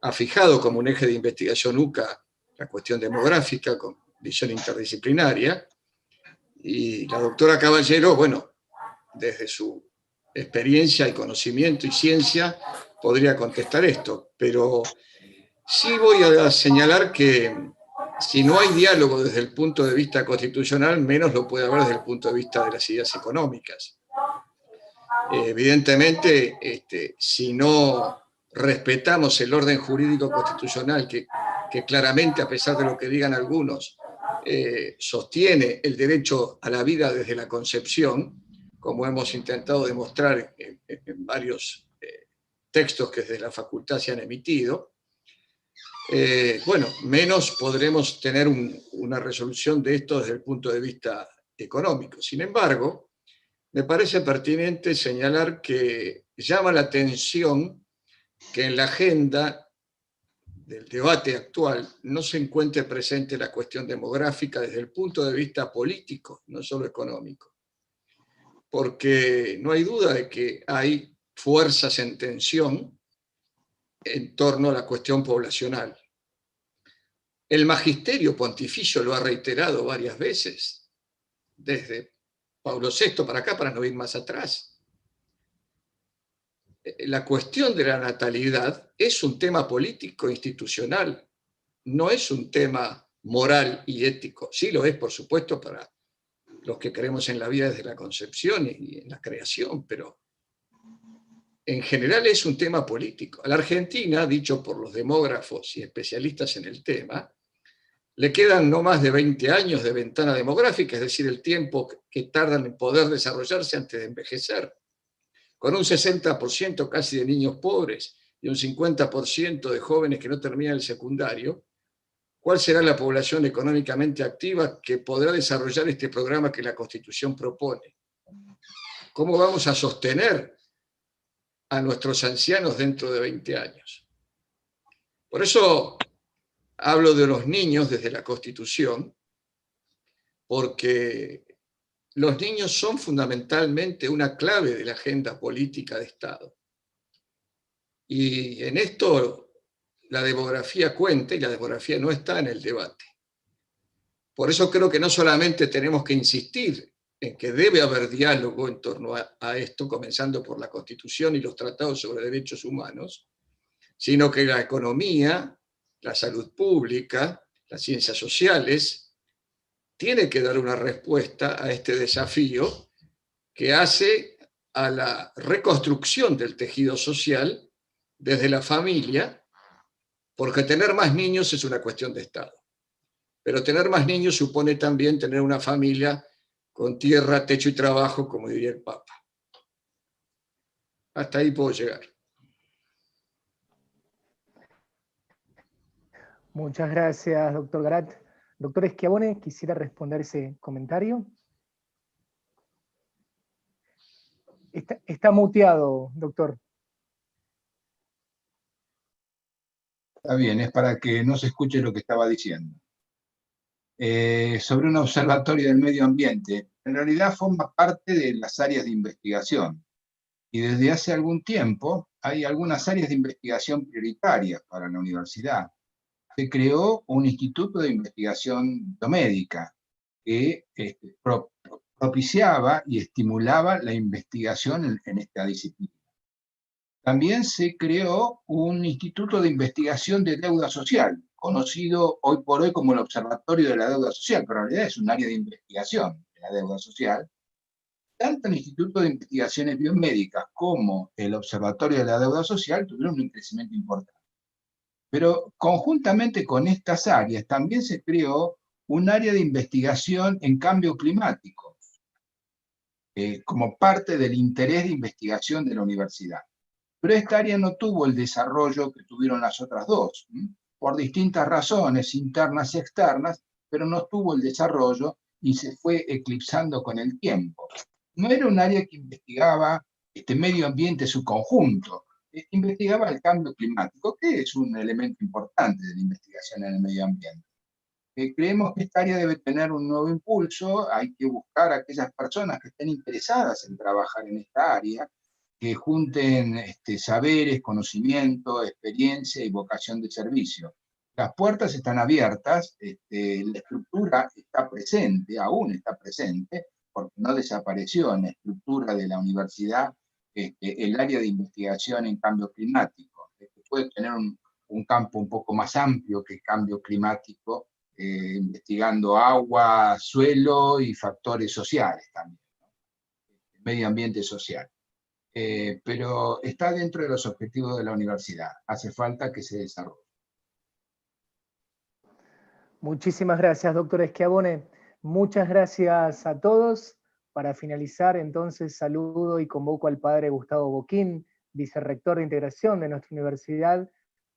ha fijado como un eje de investigación UCA la cuestión demográfica con visión interdisciplinaria, y la doctora Caballero, bueno, desde su experiencia y conocimiento y ciencia, podría contestar esto, pero sí voy a señalar que si no hay diálogo desde el punto de vista constitucional, menos lo puede haber desde el punto de vista de las ideas económicas. Evidentemente, si no respetamos el orden jurídico constitucional, que claramente, a pesar de lo que digan algunos, sostiene el derecho a la vida desde la concepción, como hemos intentado demostrar en varios textos que desde la facultad se han emitido, bueno, menos podremos tener una resolución de esto desde el punto de vista económico. Sin embargo, me parece pertinente señalar que llama la atención que en la agenda del debate actual no se encuentre presente la cuestión demográfica desde el punto de vista político, no solo económico. Porque no hay duda de que hay fuerzas en tensión en torno a la cuestión poblacional. El magisterio pontificio lo ha reiterado varias veces, desde Pablo VI para acá, para no ir más atrás. La cuestión de la natalidad es un tema político institucional, no es un tema moral y ético. Sí lo es, por supuesto, para los que creemos en la vida desde la concepción y en la creación, pero en general es un tema político. A la Argentina, dicho por los demógrafos y especialistas en el tema, le quedan no más de 20 años de ventana demográfica, es decir, el tiempo que tardan en poder desarrollarse antes de envejecer, con un 60% casi de niños pobres y un 50% de jóvenes que no terminan el secundario. ¿Cuál será la población económicamente activa que podrá desarrollar este programa que la Constitución propone? ¿Cómo vamos a sostener a nuestros ancianos dentro de 20 años? Por eso hablo de los niños desde la Constitución, porque los niños son fundamentalmente una clave de la agenda política de Estado. Y en esto la demografía cuenta, y la demografía no está en el debate. Por eso creo que no solamente tenemos que insistir en que debe haber diálogo en torno a esto, comenzando por la Constitución y los tratados sobre derechos humanos, sino que la economía, la salud pública, las ciencias sociales, tiene que dar una respuesta a este desafío que hace a la reconstrucción del tejido social desde la familia, porque tener más niños es una cuestión de Estado. Pero tener más niños supone también tener una familia con tierra, techo y trabajo, como diría el Papa. Hasta ahí puedo llegar. Muchas gracias, doctor Garat. Doctor Schiavone, quisiera responder ese comentario. Está muteado, doctor. Está bien, es para que no se escuche lo que estaba diciendo. Sobre un observatorio del medio ambiente, en realidad forma parte de las áreas de investigación. Y desde hace algún tiempo hay algunas áreas de investigación prioritarias para la universidad. Se creó un instituto de investigación biomédica que propiciaba y estimulaba la investigación en esta disciplina. También se creó un instituto de investigación de deuda social, conocido hoy por hoy como el Observatorio de la Deuda Social, pero en realidad es un área de investigación de la deuda social. Tanto el Instituto de Investigaciones Biomédicas como el Observatorio de la Deuda Social tuvieron un crecimiento importante. Pero conjuntamente con estas áreas también se creó un área de investigación en cambio climático, como parte del interés de investigación de la universidad. Pero esta área no tuvo el desarrollo que tuvieron las otras dos, por distintas razones internas y externas, pero no tuvo el desarrollo y se fue eclipsando con el tiempo. No era un área que investigaba medio ambiente en su conjunto, investigaba el cambio climático, que es un elemento importante de la investigación en el medio ambiente. Creemos que esta área debe tener un nuevo impulso, hay que buscar a aquellas personas que estén interesadas en trabajar en esta área, que junten saberes, conocimiento, experiencia y vocación de servicio. Las puertas están abiertas, la estructura está presente, aún está presente, porque no desapareció en la estructura de la universidad el área de investigación en cambio climático. Puede tener un campo un poco más amplio que el cambio climático, investigando agua, suelo y factores sociales también, ¿no? Medio ambiente social. Pero está dentro de los objetivos de la universidad. Hace falta que se desarrolle. Muchísimas gracias, doctor Schiavone. Muchas gracias a todos. Para finalizar, entonces, saludo y convoco al padre Gustavo Boquín, vicerrector de integración de nuestra universidad,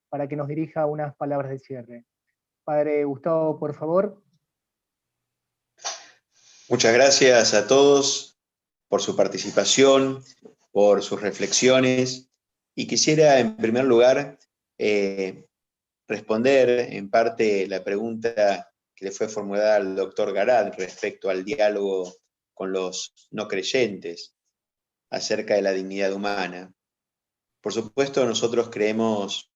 para que nos dirija unas palabras de cierre. Padre Gustavo, por favor. Muchas gracias a todos por su participación, por sus reflexiones, y quisiera en primer lugar responder en parte la pregunta que le fue formulada al doctor Garat respecto al diálogo con los no creyentes acerca de la dignidad humana. Por supuesto, nosotros creemos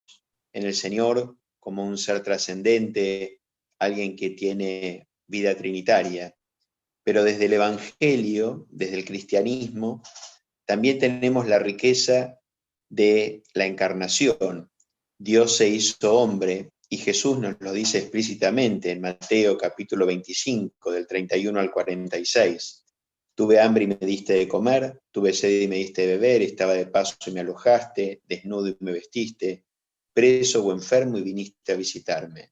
en el Señor como un ser trascendente, alguien que tiene vida trinitaria, pero desde el Evangelio, desde el cristianismo, también tenemos la riqueza de la encarnación. Dios se hizo hombre, y Jesús nos lo dice explícitamente en Mateo capítulo 25, del 31 al 46. Tuve hambre y me diste de comer, tuve sed y me diste de beber, estaba de paso y me alojaste, desnudo y me vestiste, preso o enfermo y viniste a visitarme.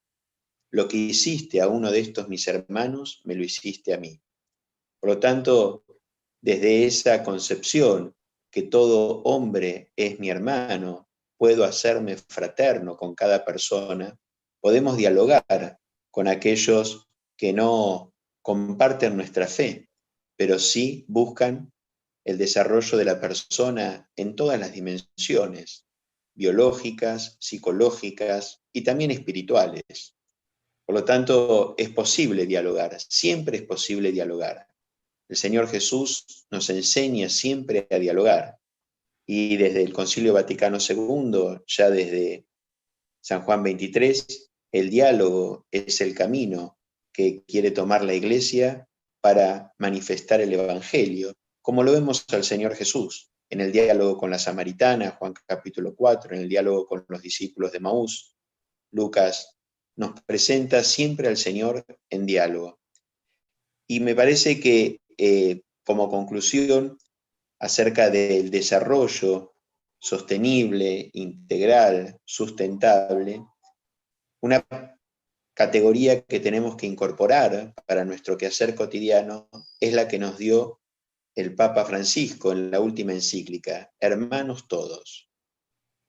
Lo que hiciste a uno de estos mis hermanos, me lo hiciste a mí. Por lo tanto, desde esa concepción que todo hombre es mi hermano, puedo hacerme fraterno con cada persona, podemos dialogar con aquellos que no comparten nuestra fe, pero sí buscan el desarrollo de la persona en todas las dimensiones, biológicas, psicológicas y también espirituales. Por lo tanto, es posible dialogar, siempre es posible dialogar. El Señor Jesús nos enseña siempre a dialogar. Y desde el Concilio Vaticano II, ya desde San Juan XXIII, el diálogo es el camino que quiere tomar la Iglesia para manifestar el Evangelio, como lo vemos al Señor Jesús, en el diálogo con la samaritana, Juan capítulo 4, en el diálogo con los discípulos de Maús. Lucas nos presenta siempre al Señor en diálogo. Y me parece que como conclusión acerca del desarrollo sostenible, integral, sustentable, una categoría que tenemos que incorporar para nuestro quehacer cotidiano es la que nos dio el Papa Francisco en la última encíclica, Hermanos todos.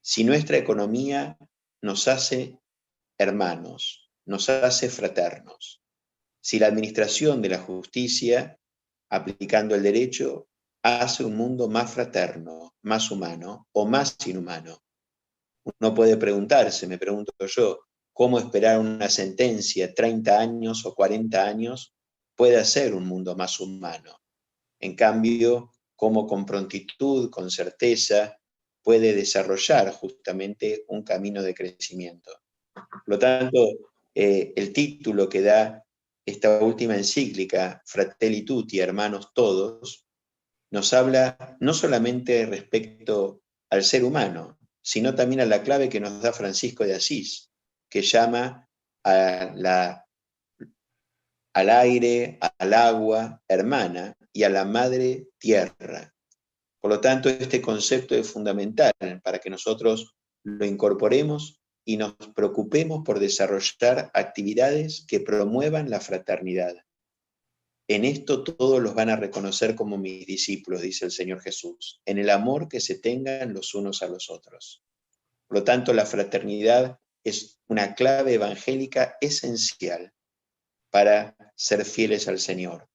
Si nuestra economía nos hace hermanos, nos hace fraternos, si la administración de la justicia, aplicando el derecho, hace un mundo más fraterno, más humano o más inhumano. Uno puede preguntarse, me pregunto yo, ¿cómo esperar una sentencia 30 años o 40 años puede hacer un mundo más humano? En cambio, cómo con prontitud, con certeza, puede desarrollar justamente un camino de crecimiento. Por lo tanto, el título que da esta última encíclica, Fratelli Tutti, hermanos todos, nos habla no solamente respecto al ser humano, sino también a la clave que nos da Francisco de Asís, que llama al aire, al agua, hermana, y a la madre, tierra. Por lo tanto, este concepto es fundamental para que nosotros lo incorporemos y nos preocupemos por desarrollar actividades que promuevan la fraternidad. En esto todos los van a reconocer como mis discípulos, dice el Señor Jesús, en el amor que se tengan los unos a los otros. Por lo tanto, la fraternidad es una clave evangélica esencial para ser fieles al Señor.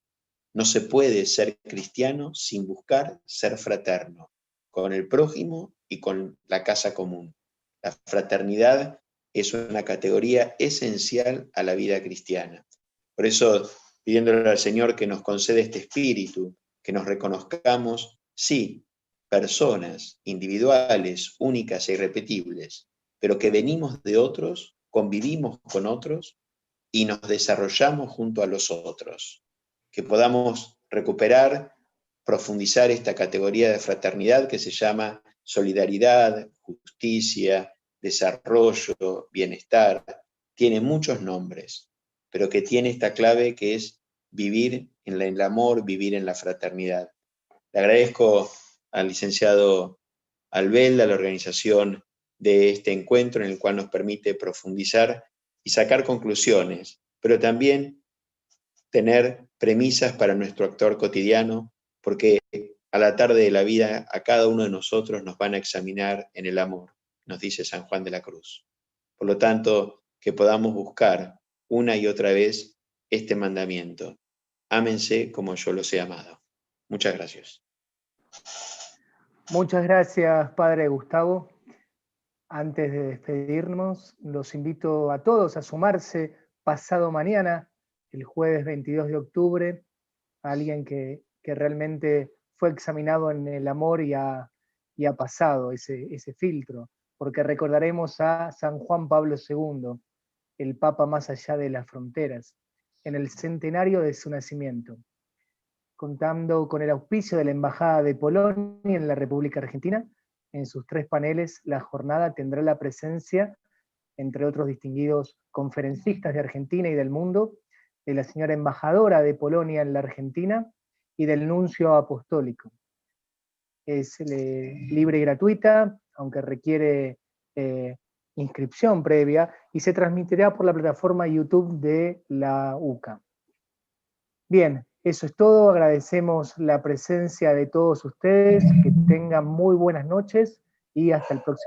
No se puede ser cristiano sin buscar ser fraterno, con el prójimo y con la casa común. La fraternidad es una categoría esencial a la vida cristiana. Por eso, pidiéndole al Señor que nos conceda este espíritu, que nos reconozcamos, sí, personas individuales, únicas e irrepetibles, pero que venimos de otros, convivimos con otros y nos desarrollamos junto a los otros. Que podamos recuperar, profundizar esta categoría de fraternidad que se llama solidaridad, justicia, desarrollo, bienestar. Tiene muchos nombres, pero que tiene esta clave que es vivir en el amor, vivir en la fraternidad. Le agradezco al licenciado Albelda, a la organización de este encuentro en el cual nos permite profundizar y sacar conclusiones, pero también tener premisas para nuestro actuar cotidiano, porque a la tarde de la vida a cada uno de nosotros nos van a examinar en el amor, nos dice San Juan de la Cruz. Por lo tanto, que podamos buscar una y otra vez este mandamiento. Ámense como yo los he amado. Muchas gracias. Muchas gracias, Padre Gustavo. Antes de despedirnos, los invito a todos a sumarse pasado mañana, el jueves 22 de octubre, a alguien que realmente fue examinado en el amor y ha pasado ese filtro, porque recordaremos a San Juan Pablo II, el Papa más allá de las fronteras, en el centenario de su nacimiento, contando con el auspicio de la Embajada de Polonia en la República Argentina. En sus 3 paneles, la jornada tendrá la presencia, entre otros distinguidos conferencistas de Argentina y del mundo, de la señora embajadora de Polonia en la Argentina y del nuncio apostólico. Es libre y gratuita, aunque requiere inscripción previa, y se transmitirá por la plataforma YouTube de la UCA. Bien, eso es todo. Agradecemos la presencia de todos ustedes, que tengan muy buenas noches y hasta el próximo.